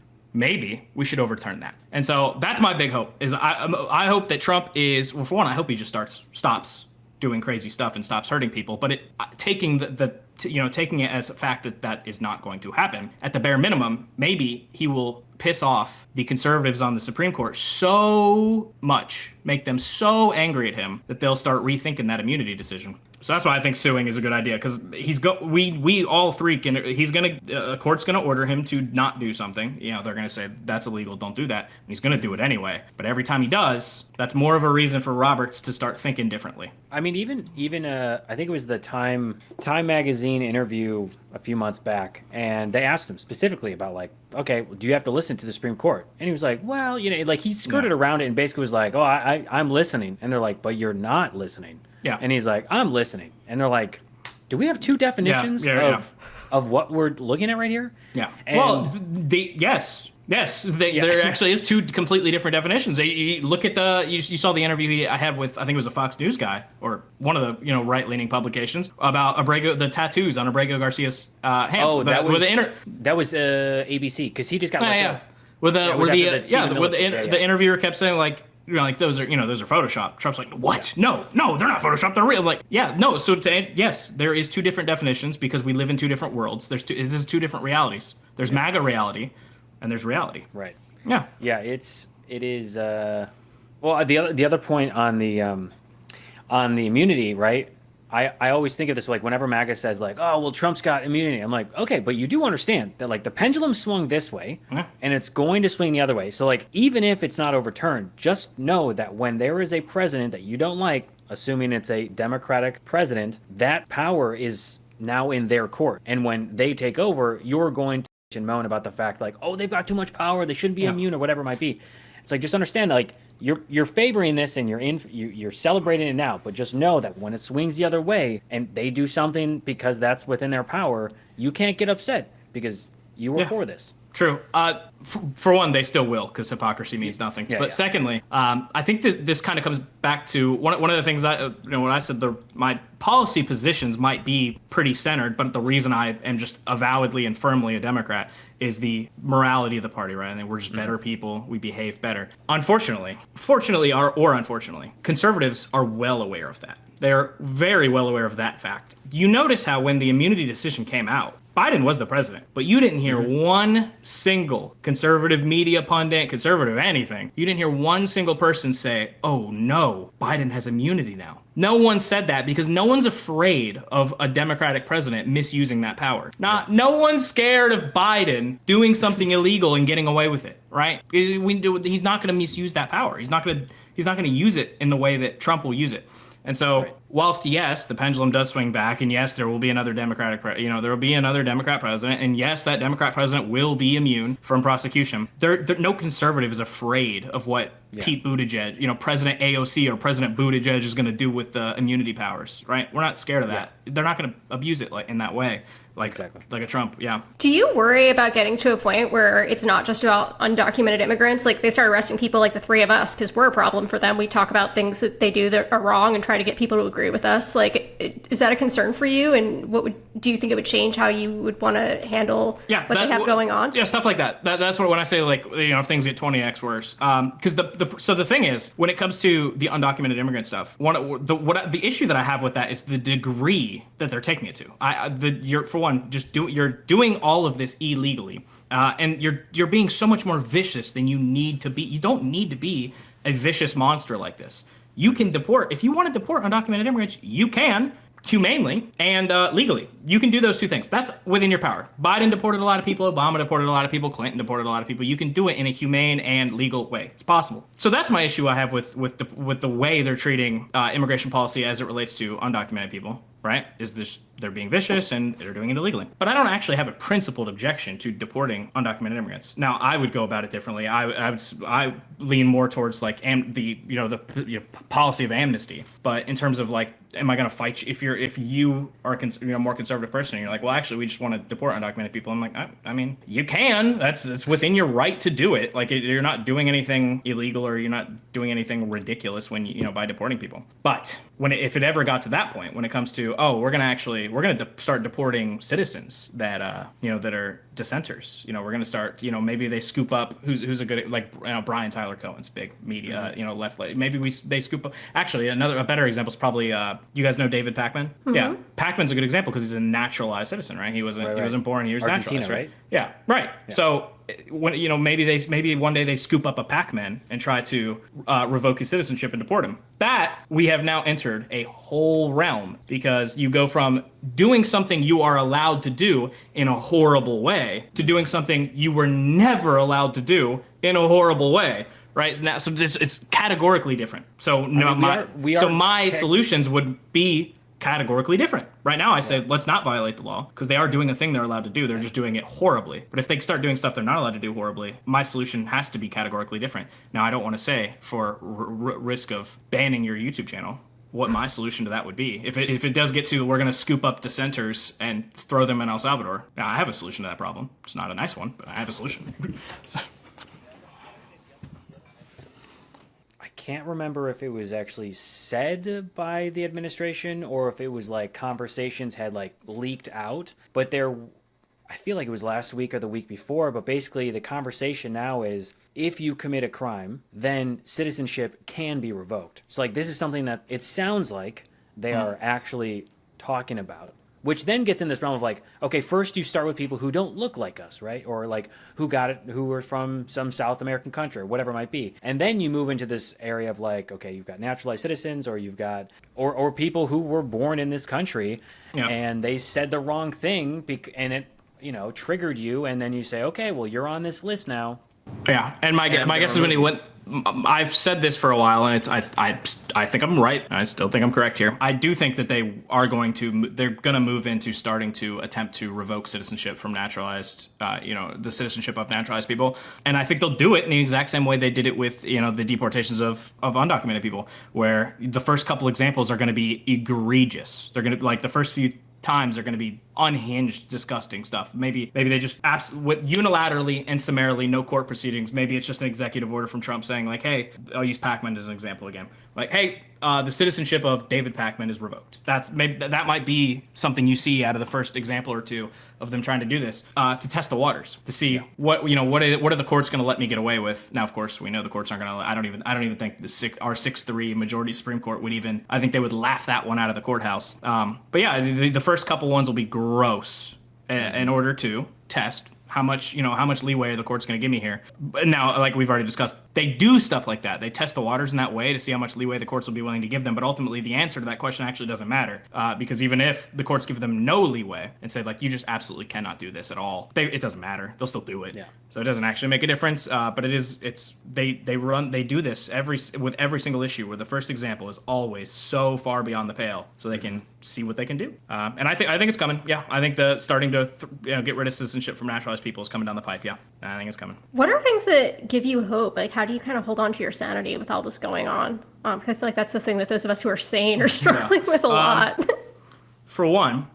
we should overturn that. And so that's my big hope. Is I hope that Trump is, well, for one, I hope he just stops doing crazy stuff and stops hurting people. But taking taking it as a fact that is not going to happen. At the bare minimum, maybe he will piss off the conservatives on the Supreme Court so much, make them so angry at him that they'll start rethinking that immunity decision. So that's why I think suing is a good idea, because we all three can. A court's gonna order him to not do something. They're gonna say that's illegal, don't do that. And he's gonna do it anyway. But every time he does, that's more of a reason for Roberts to start thinking differently. I mean, even I think it was the Time magazine interview a few months back, and they asked him specifically about like, okay, well, do you have to listen to the Supreme Court? And he was like, well, like he skirted around it and basically was like, oh, I'm listening. And they're like, but you're not listening. Yeah. And he's like, I'm listening. And they're like, do we have 2 definitions of what we're looking at right here? Yeah. And well, yes. There actually is 2 completely different definitions. You look at you saw the interview I had with, I think it was a Fox News guy or one of the right-leaning publications about the tattoos on Abrego Garcia's hand. Oh, that was ABC, because he just got let go. The interviewer kept saying like, those are Photoshop. Trump's like, what? No, they're not Photoshop. They're real. Like, yeah, no. So yes, there is 2 different definitions because we live in 2 different worlds. This is 2 different realities. There's MAGA reality, and there's reality. Right. Yeah. Yeah. It is. Well, the other point on the immunity, right? I always think of this like whenever MAGA says like, oh, well, Trump's got immunity. I'm like, okay, but you do understand that like the pendulum swung this way and it's going to swing the other way. So like, even if it's not overturned, just know that when there is a president that you don't like, assuming it's a Democratic president, that power is now in their court. And when they take over, you're going to moan about the fact like, oh, they've got too much power. They shouldn't be immune or whatever it might be. It's like, just understand, like, you're favoring this and you're celebrating it now, but just know that when it swings the other way and they do something because that's within their power, you can't get upset because you were for this. True. For one, they still will, because hypocrisy means nothing. But secondly, I think that this kind of comes back to one of the things when I said my policy positions might be pretty centered, but the reason I am just avowedly and firmly a Democrat is the morality of the party, right? And we're just better people. We behave better. Fortunately, or unfortunately, conservatives are well aware of that. They're very well aware of that fact. You notice how when the immunity decision came out, Biden was the president, but you didn't hear one single conservative media pundit, conservative anything. You didn't hear one single person say, oh no, Biden has immunity now. No one said that because no one's afraid of a Democratic president misusing that power. No one's scared of Biden doing something illegal and getting away with it, right? He's not going to misuse that power. He's not going to use it in the way that Trump will use it. And so, whilst yes, the pendulum does swing back, and yes, there will be another Democrat president, and yes, that Democrat president will be immune from prosecution. No conservative is afraid of what Pete Buttigieg, President AOC or President Buttigieg is going to do with the immunity powers, right? We're not scared of that. They're not going to abuse it in that way. Like a Trump, Do you worry about getting to a point where it's not just about undocumented immigrants? Like they start arresting people like the three of us because we're a problem for them. We talk about things that they do that are wrong and try to get people to agree with us. Like, is that a concern for you? And do you think it would change how you would want to handle what they have going on? Yeah, stuff like that. That's what when I say if things get 20x worse. Because the thing is, when it comes to the undocumented immigrant stuff, the issue that I have with that is the degree that they're taking it to. You're doing all of this illegally, and you're being so much more vicious than you need to be. You don't need to be a vicious monster like this. You can deport if you want to deport undocumented immigrants. You can humanely and legally. You can do those two things. That's within your power. Biden deported a lot of people. Obama deported a lot of people. Clinton deported a lot of people. You can do it in a humane and legal way. It's possible. So that's my issue I have with the way they're treating immigration policy as it relates to undocumented people. Right? They're being vicious and they're doing it illegally. But I don't actually have a principled objection to deporting undocumented immigrants. Now, I would go about it differently. I lean more towards the policy of amnesty. But in terms of am I going to fight you if you are a more conservative person and you're like, well, actually, we just want to deport undocumented people. I'm like, I mean, you can. That's within your right to do it. You're not doing anything illegal or you're not doing anything ridiculous when by deporting people. But if it ever got to that point, when it comes to we're going to start deporting citizens that that are dissenters. We're going to start maybe they scoop up who's a good Brian Tyler Cohen's big media left. Maybe they scoop up. Actually, a better example is probably you guys know David Pakman. Mm-hmm. Yeah, Pakman's a good example because he's a naturalized citizen, right? He wasn't born. He was Argentina, naturalized, right? Yeah, right. Yeah. So when maybe one day they scoop up a Pakman and try to revoke his citizenship and deport him. That we have now entered a whole realm because you go from doing something you are allowed to do in a horrible way to doing something you were never allowed to do in a horrible way. Right now, so it's categorically different. So my solutions would be categorically different. Right now, I say let's not violate the law because they are doing a thing they're allowed to do. They're just doing it horribly. But if they start doing stuff they're not allowed to do horribly, my solution has to be categorically different. Now, I don't want to say for risk of banning your YouTube channel what my solution to that would be. If it does get to we're going to scoop up dissenters and throw them in El Salvador, now I have a solution to that problem. It's not a nice one, but I have a solution. So. Can't remember if it was actually said by the administration or if it was conversations had leaked out, but I feel like it was last week or the week before, but basically the conversation now is if you commit a crime, then citizenship can be revoked. So this is something that it sounds like they are actually talking about. Which then gets in this realm of okay, first you start with people who don't look like us, right? Or who were from some South American country or whatever it might be. And then you move into this area of okay, you've got naturalized citizens or you've got, or people who were born in this country and they said the wrong thing and it, triggered you. And then you say, okay, well, you're on this list now. Yeah, and my guess is when he went I've said this for a while, and I think I'm right. I still think I'm correct here. I do think that they're going to move into starting to attempt to revoke citizenship from naturalized, the citizenship of naturalized people, and I think they'll do it in the exact same way they did it with the deportations of undocumented people, where the first couple examples are going to be egregious. They're going to like the first few times are going to be unhinged, disgusting stuff. Maybe they just unilaterally and summarily, no court proceedings. Maybe it's just an executive order from Trump saying like, hey, I'll use Pac-Man as an example again. Like, hey, the citizenship of David Pac-Man is revoked. That might be something you see out of the first example or two of them trying to do this to test the waters, to see what are the courts going to let me get away with. Now, of course, we know the courts aren't going to. I don't even think our 6-3 majority Supreme Court would even. I think they would laugh that one out of the courthouse. But yeah, the first couple ones will be gross in order to test how much leeway the court's going to give me here. But now, like we've already discussed, they do stuff like that. They test the waters in that way to see how much leeway the courts will be willing to give them. But ultimately, the answer to that question actually doesn't matter because even if the courts give them no leeway and say like you just absolutely cannot do this at all, it doesn't matter. They'll still do it. Yeah. So it doesn't actually make a difference. But they do this with every single issue where the first example is always so far beyond the pale, so they can see what they can do. And I think it's coming. Yeah, I think the starting to get rid of citizenship from naturalized people is coming down the pipe. Yeah, I think it's coming. What are things that give you hope? Like, how do you kind of hold on to your sanity with all this going on? Because I feel like that's the thing that those of us who are sane are struggling with a lot. For one,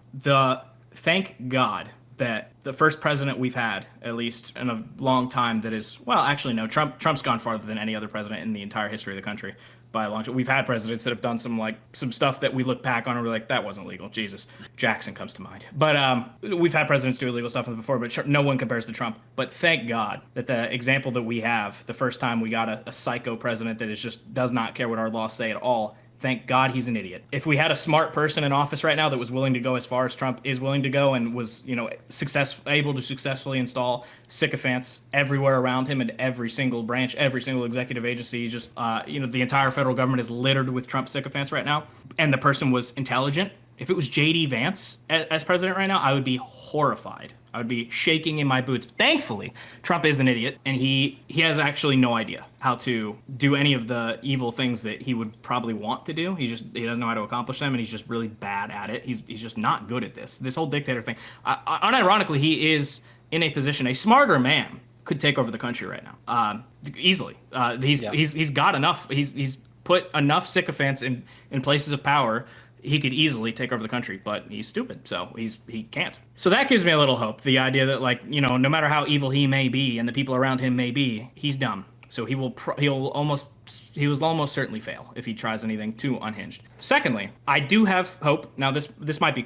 thank God that the first president we've had, at least in a long time, that is, well, actually, no, Trump's gone farther than any other president in the entire history of the country by a long shot. We've had presidents that have done some stuff that we look back on and we're like, that wasn't legal. Jesus. Jackson comes to mind. But we've had presidents do illegal stuff before, but no one compares to Trump. But thank God that the example that we have, the first time we got a psycho president that does not care what our laws say at all, thank God he's an idiot. If we had a smart person in office right now that was willing to go as far as Trump is willing to go and was, able to successfully install sycophants everywhere around him in every single branch, every single executive agency, the entire federal government is littered with Trump sycophants right now, and the person was intelligent. If it was JD Vance as president right now, I would be horrified. I would be shaking in my boots. Thankfully, Trump is an idiot, and he has actually no idea how to do any of the evil things that he would probably want to do. He doesn't know how to accomplish them, and he's just really bad at it. He's just not good at this. This whole dictator thing. Unironically, he is in a position. A smarter man could take over the country right now, easily. He's got enough. He's put enough sycophants in places of power. He could easily take over the country, but he's stupid, so he can't. So that gives me a little hope. The idea that, no matter how evil he may be and the people around him may be, he's dumb. So he will almost certainly fail if he tries anything too unhinged. Secondly, I do have hope. Now this might be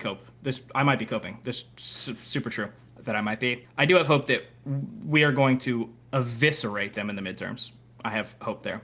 I might be coping. This is super true that I might be. I do have hope that we are going to eviscerate them in the midterms. I have hope there.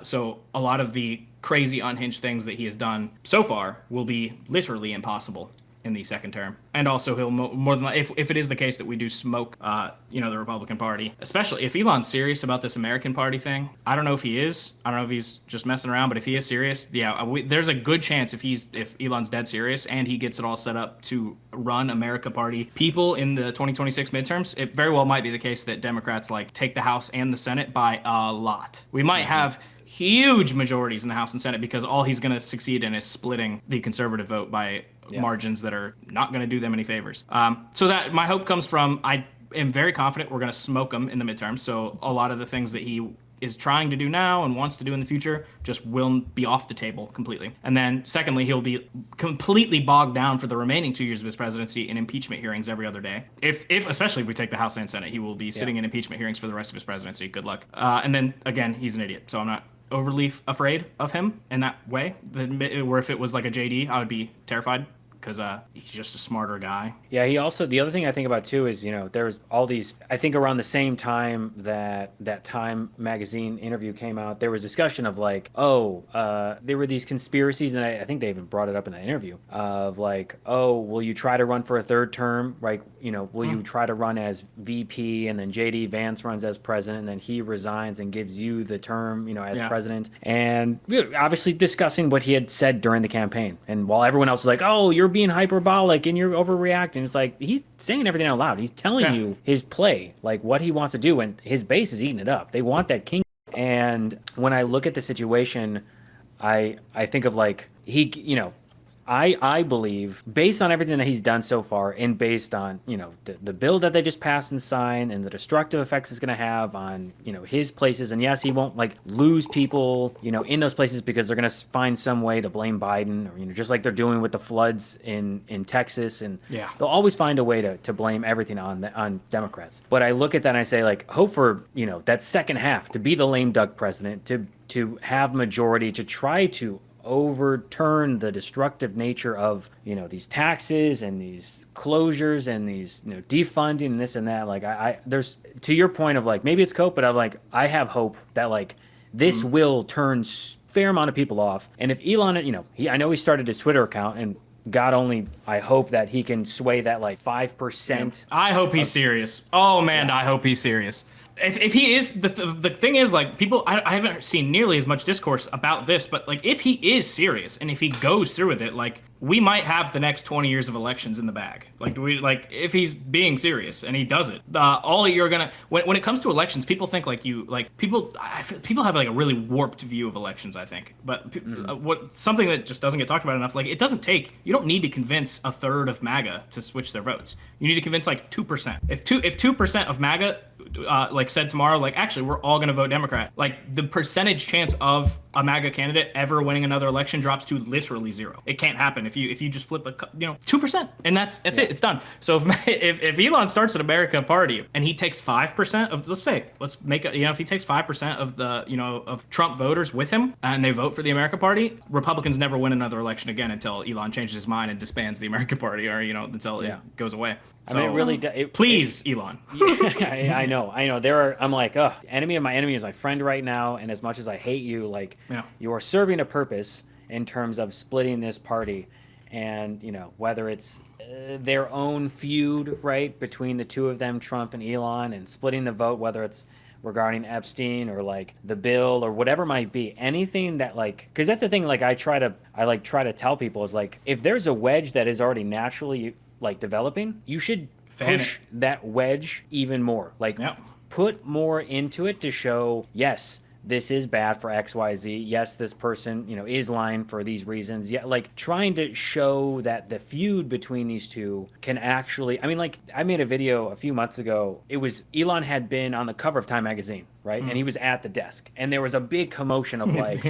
So a lot of the crazy unhinged things that he has done so far will be literally impossible in the second term. And also he'll more than if it is the case that we do smoke, the Republican Party, especially if Elon's serious about this American Party thing. I don't know if he is. I don't know if he's just messing around, but if he is serious, there's a good chance if Elon's dead serious and he gets it all set up to run America Party people in the 2026 midterms, it very well might be the case that Democrats take the House and the Senate by a lot. We might have huge majorities in the House and Senate because all he's going to succeed in is splitting the conservative vote by margins that are not going to do them any favors. So that my hope comes from, I am very confident we're going to smoke him in the midterms. So a lot of the things that he is trying to do now and wants to do in the future just will be off the table completely. And then secondly, he'll be completely bogged down for the remaining 2 years of his presidency in impeachment hearings every other day. Especially if we take the House and Senate, he will be sitting in impeachment hearings for the rest of his presidency. Good luck. And then again, he's an idiot. So I'm not overly afraid of him in that way. Where if it was like a JD, I would be terrified because he's just a smarter guy. Yeah, he also, the other thing I think about too is, there was all these, I think around the same time that Time magazine interview came out, there was discussion of there were these conspiracies, and I think they even brought it up in that interview, of will you try to run for a third term? Will you try to run as VP, and then JD Vance runs as president, and then he resigns and gives you the term, as president? And obviously discussing what he had said during the campaign. And while everyone else was like, oh, you're being hyperbolic and you're overreacting, it's like he's saying everything out loud. He's telling you his play, what he wants to do, and his base is eating it up. They want that king And when I look at the situation, I think of like I believe, based on everything that he's done so far, and based on the bill that they just passed and signed, and the destructive effects it's going to have on his places. And yes, he won't like lose people in those places because they're going to find some way to blame Biden, or just like they're doing with the floods in Texas, and they'll always find a way to blame everything on Democrats. But I look at that and I say, like, hope for that second half to be the lame duck president, to have majority, to try to overturn the destructive nature of these taxes and these closures and these defunding and this and that. Like I there's, to your point of like maybe it's cope, but I'm like, I have hope that like this will turn fair amount of people off. And if Elon, I know he started his Twitter account, and God only, I hope that he can sway that like 5%. I hope he's serious. Oh man, I hope he's serious. If he is, the thing is, like, people, I haven't seen nearly as much discourse about this, but like if he is serious and if he goes through with it, like we might have the next 20 years of elections in the bag. Like if he's being serious and he does it, all you're gonna, when it comes to elections, people think people have like a really warped view of elections, I think. But something that just doesn't get talked about enough, like you don't need to convince a third of MAGA to switch their votes. You need to convince like 2%. If 2% of MAGA said tomorrow, like, actually, we're all going to vote Democrat, like the percentage chance of a MAGA candidate ever winning another election drops to literally 0. It can't happen if you just flip 2%, and that's it. It's done. So if Elon starts an America party and he takes 5% of, let's make it, if he takes 5% of the of Trump voters with him and they vote for the America party, Republicans never win another election again until Elon changes his mind and disbands the America party, or until it goes away. So, I mean, it really please, Elon. I know. I'm like, enemy of my enemy is my friend right now. And as much as I hate you, like, you are serving a purpose in terms of splitting this party. And, whether it's their own feud, right, between the two of them, Trump and Elon, and splitting the vote, whether it's regarding Epstein or like the bill or whatever might be, anything that like, because that's the thing, like I try to tell people is like, if there's a wedge that is already naturally like developing, you should push that wedge even more. Like put more into it to show, yes, this is bad for XYZ. Yes, this person, is lying for these reasons. Yeah, like trying to show that the feud between these two can actually, I mean, like I made a video a few months ago. It was Elon had been on the cover of Time magazine, right? And he was at the desk, and there was a big commotion of like,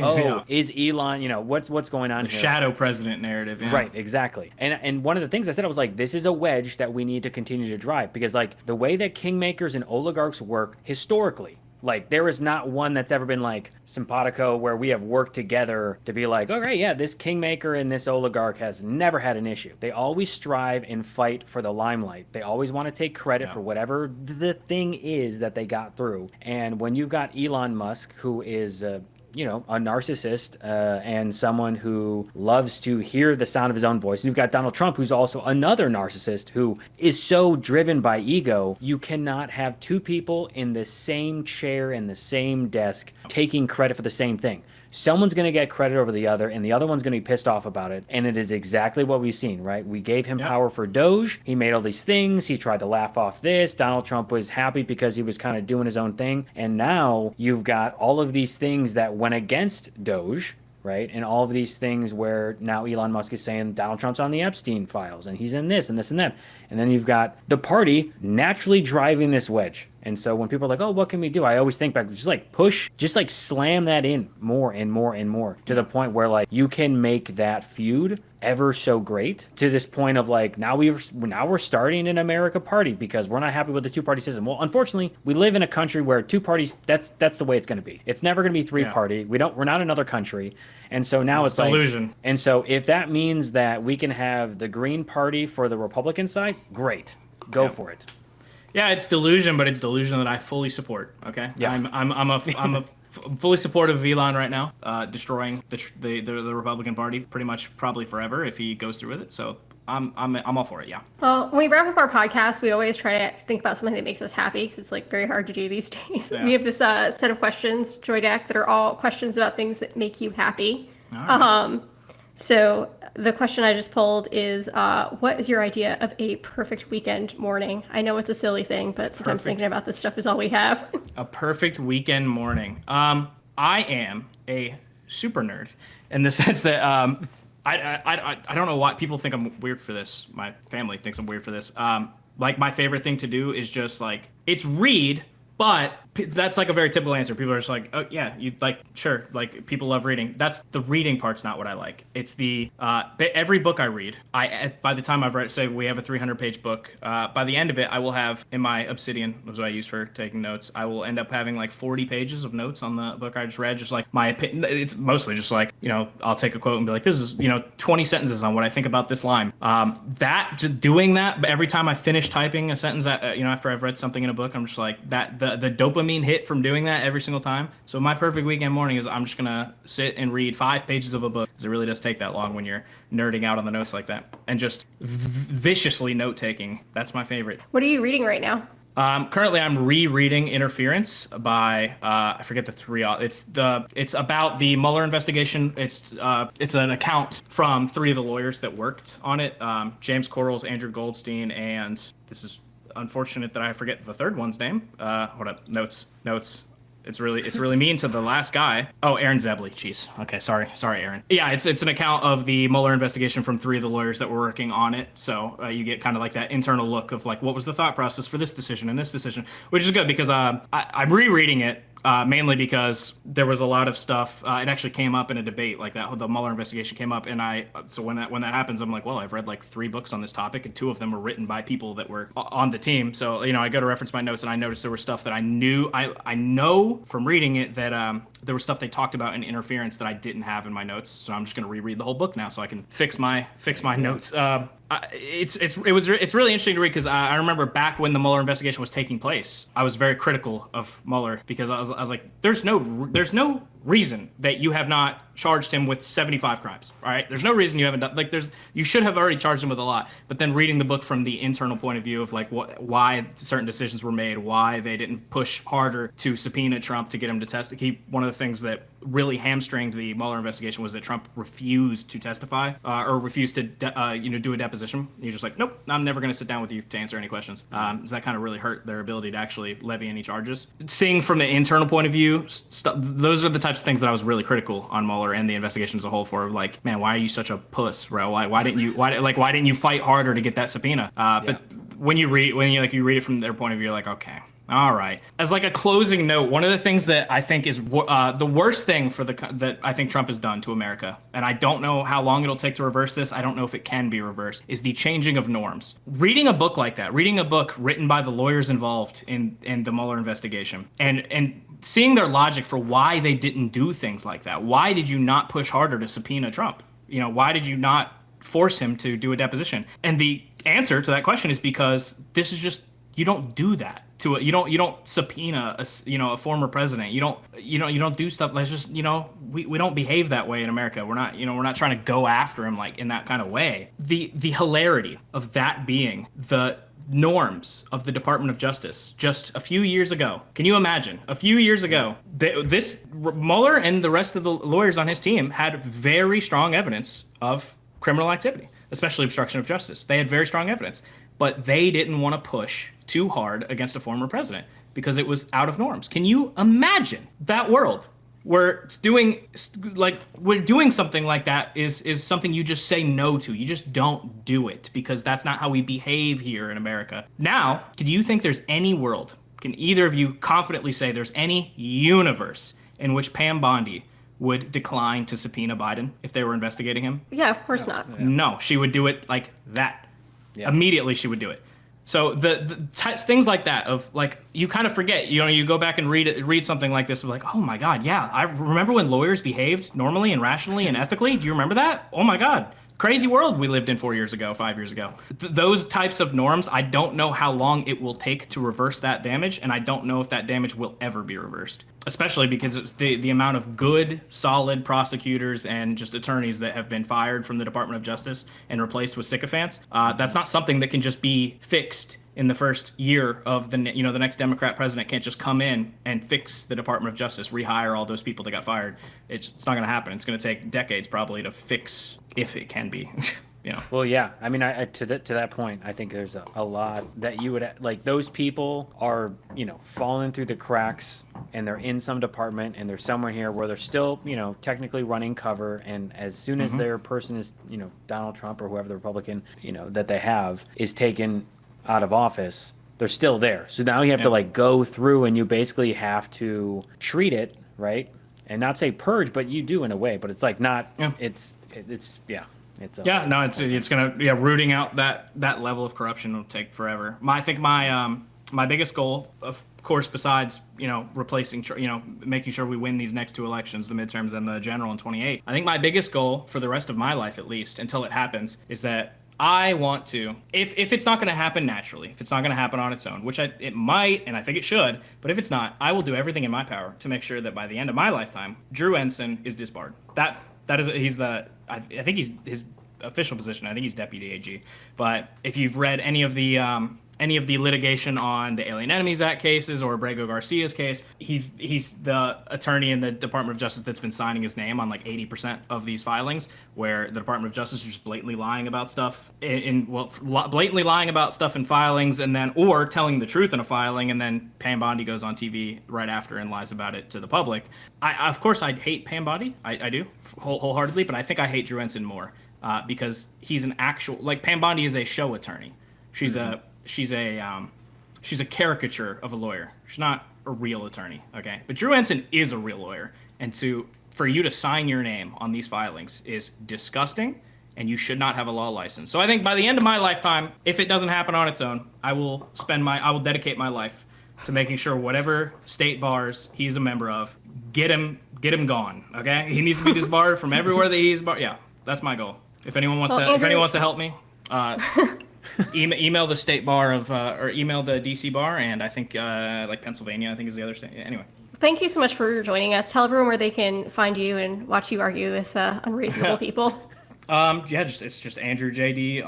is Elon, what's going on here? Shadow president narrative. Yeah. Right, exactly. And one of the things I said, I was like, this is a wedge that we need to continue to drive, because like the way that kingmakers and oligarchs work historically, like there is not one that's ever been like simpatico where we have worked together to be like, okay, yeah, this kingmaker and this oligarch has never had an issue. They always strive and fight for the limelight. They always want to take credit for whatever the thing is that they got through. And when you've got Elon Musk, who is a narcissist and someone who loves to hear the sound of his own voice. And you've got Donald Trump, who's also another narcissist who is so driven by ego. You cannot have two people in the same chair and the same desk taking credit for the same thing. Someone's going to get credit over the other, and the other one's going to be pissed off about it. And it is exactly what we've seen, right? We gave him power for Doge. He made all these things. He tried to laugh off this. Donald Trump was happy because he was kind of doing his own thing. And now you've got all of these things that went against Doge, right? And all of these things where now Elon Musk is saying Donald Trump's on the Epstein files, and he's in this and this and that. And then you've got the party naturally driving this wedge. And so when people are like, oh, what can we do? I always think back, just like push, just like slam that in more and more and more to the point where like you can make that feud ever so great, to this point of like, now we're starting an America party because we're not happy with the two-party system. Well, unfortunately, we live in a country where two parties, that's the way it's going to be. It's never going to be three-party. We're not another country. And so now it's like, illusion. And so if that means that we can have the Green Party for the Republican side, great. Go for it. Yeah, it's delusion, but it's delusion that I fully support. Okay. Yeah. I'm fully supportive of Elon right now, destroying the Republican Party pretty much probably forever if he goes through with it. So I'm all for it. Yeah. Well, when we wrap up our podcast, we always try to think about something that makes us happy, because it's like very hard to do these days. Yeah. We have this set of questions, Joy Deck, that are all questions about things that make you happy. All right. So the question I just pulled is, what is your idea of a perfect weekend morning? I know it's a silly thing, but sometimes thinking about this stuff is all we have. A perfect weekend morning. I am a super nerd in the sense that I don't know why people think I'm weird for this. My family thinks I'm weird for this. Like my favorite thing to do is just like it's read, but that's like a very typical answer. People are just like, oh yeah, you like sure, like people love reading. That's the reading part's not what I like. It's the every book I read. By the time I've read, say we have a 300-page book. By the end of it, I will have in my Obsidian, which I use for taking notes. I will end up having like 40 pages of notes on the book I just read. Just like my opinion. It's mostly just like I'll take a quote and be like, this is 20 sentences on what I think about this line. Doing that, but every time I finish typing a sentence, after I've read something in a book, I'm just like that the dopamine hit from doing that every single time. So my perfect weekend morning is I'm just gonna sit and read 5 pages of a book, because it really does take that long when you're nerding out on the notes like that, and just viciously note taking. That's my favorite. What are you reading right now? Currently, I'm rereading Interference by I forget the three. It's about the Mueller investigation. It's an account from 3 of the lawyers that worked on it. James Corrals, Andrew Goldstein, and this is unfortunate that I forget the third one's name. Hold up, notes. It's really mean to the last guy. Oh, Aaron Zebley. Jeez. Okay, sorry, Aaron. Yeah, it's an account of the Mueller investigation from 3 of the lawyers that were working on it. So you get kind of like that internal look of like what was the thought process for this decision and this decision, which is good because I'm rereading it. Mainly because there was a lot of stuff. It actually came up in a debate like that. The Mueller investigation came up, and so when that happens, I'm like, well, I've read like 3 books on this topic, and 2 of them were written by people that were on the team. So I go to reference my notes, and I noticed there was stuff that I know from reading it that there was stuff they talked about in Interference that I didn't have in my notes. So I'm just gonna reread the whole book now so I can fix my notes. It's really interesting to read because I remember back when the Mueller investigation was taking place, I was very critical of Mueller because I was like, there's no reason that you have not charged him with 75 crimes. All right, there's no reason you haven't done you should have already charged him with a lot. But then reading the book from the internal point of view of like why certain decisions were made, why they didn't push harder to subpoena Trump to get him to testify. One of the things that really hamstringed the Mueller investigation was that Trump refused to testify or refused to do a deposition. He's just like, nope, I'm never going to sit down with you to answer any questions. So that kind of really hurt their ability to actually levy any charges. Seeing from the internal point of view, those are the types of things that I was really critical on Mueller and the investigation as a whole for. Like, man, why are you such a puss, bro? Why didn't you fight harder to get that subpoena? But when you read it from their point of view, you're like, okay. All right. As like a closing note, one of the things that I think is the worst thing that I think Trump has done to America, and I don't know how long it'll take to reverse this, I don't know if it can be reversed, is the changing of norms. Reading a book like that, reading a book written by the lawyers involved in the Mueller investigation, and seeing their logic for why they didn't do things like that. Why did you not push harder to subpoena Trump? Why did you not force him to do a deposition? And the answer to that question is because this is just, you don't do that. You don't subpoena a former president. You don't do stuff. That's just we don't behave that way in America. We're not trying to go after him like in that kind of way. The hilarity of that being the norms of the Department of Justice just a few years ago. Can you imagine? A few years ago, this Mueller and the rest of the lawyers on his team had very strong evidence of criminal activity, especially obstruction of justice. They had very strong evidence, but they didn't want to push too hard against a former president because it was out of norms. Can you imagine that world where doing something like that is something you just say no to? You just don't do it because that's not how we behave here in America. Now, do you think there's any world, can either of you confidently say there's any universe in which Pam Bondi would decline to subpoena Biden if they were investigating him? Yeah, of course not. No, she would do it like that. Yeah. Immediately she would do it. So the things like that of like, you kind of forget, you go back and read something like this, like, oh my God, yeah, I remember when lawyers behaved normally and rationally and ethically. Do you remember that? Oh my God. Crazy world we lived in 5 years ago. Those types of norms, I don't know how long it will take to reverse that damage, and I don't know if that damage will ever be reversed. Especially because it's the amount of good, solid prosecutors and just attorneys that have been fired from the Department of Justice and replaced with sycophants. That's not something that can just be fixed in the first year of the next Democrat president can't just come in and fix the Department of Justice, rehire all those people that got fired. It's not going to happen. It's going to take decades probably to fix, if it can be. Well, yeah. I mean, to that point, I think there's a lot that you would like. Those people are, falling through the cracks, and they're in some department, and they're somewhere here where they're still, technically running cover. And as soon as their person is, Donald Trump or whoever the Republican, that they have is taken out of office, they're still there. So now you have to like go through, and you basically have to treat it right, and not say purge, but you do in a way. But it's like not. Yeah. It's gonna rooting out that level of corruption will take forever. I think my biggest goal, of course, besides replacing making sure we win these next two elections, the midterms and the general in 28. I think my biggest goal for the rest of my life, at least until it happens, is that I want to, if it's not going to happen naturally, if it's not going to happen on its own, which it might, and I think it should, but if it's not, I will do everything in my power to make sure that by the end of my lifetime, Drew Ensign is disbarred. I think he's his official position. I think he's deputy AG. But if you've read any of the litigation on the Alien Enemies Act cases or Abrego Garcia's case, he's the attorney in the Department of Justice that's been signing his name on like 80% of these filings, where the Department of Justice is just blatantly lying about stuff blatantly lying about stuff in filings, and then or telling the truth in a filing, and then Pam Bondi goes on TV right after and lies about it to the public. Of course I hate Pam Bondi. I do wholeheartedly, but I think I hate Drew Ensign more because he's an actual, like, Pam Bondi is a show attorney. She's she's a caricature of a lawyer. She's not a real attorney, okay? But Drew Ensign is a real lawyer, and for you to sign your name on these filings is disgusting, and you should not have a law license. So I think by the end of my lifetime, if it doesn't happen on its own, I will dedicate my life to making sure whatever state bars he's a member of, get him gone, okay? He needs to be disbarred from everywhere that he's barred. Yeah, that's my goal. If anyone wants to help me, email the state bar or email the DC bar, and I think like Pennsylvania, I think is the other state. Anyway. Thank you so much for joining us. Tell everyone where they can find you and watch you argue with unreasonable people. It's just AndrewJD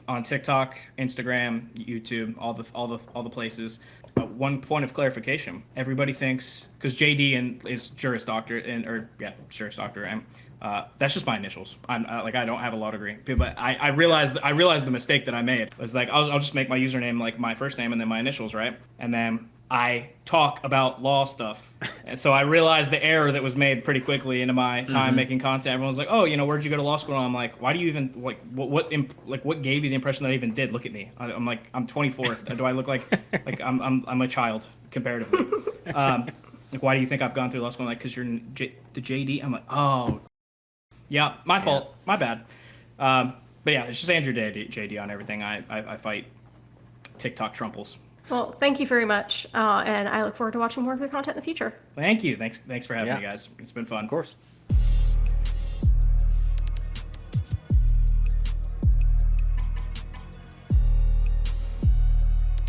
on TikTok, Instagram, YouTube, all the places. One point of clarification: everybody thinks, because JD is Juris Doctor Juris Doctor, and that's just my initials. I don't have a law degree, but I realized the mistake that I made. It was like I'll just make my username like my first name and then my initials, right? And then I talk about law stuff, and so I realized the error that was made pretty quickly into my time making content. Everyone's like, "Oh, where'd you go to law school?" And I'm like, "Why do you even what gave you the impression that I even did? Look at me. I'm like, I'm 24. Do I look like I'm a child comparatively? Like, why do you think I've gone through law school?" I'm like, "Because you're the JD." I'm like, "Oh, yeah, my fault, my bad." But yeah, it's just AndrewJD on everything. I fight TikTok Trumples. Well, thank you very much, and I look forward to watching more of your content in the future. Thank you. Thanks for having me, guys. It's been fun. Of course.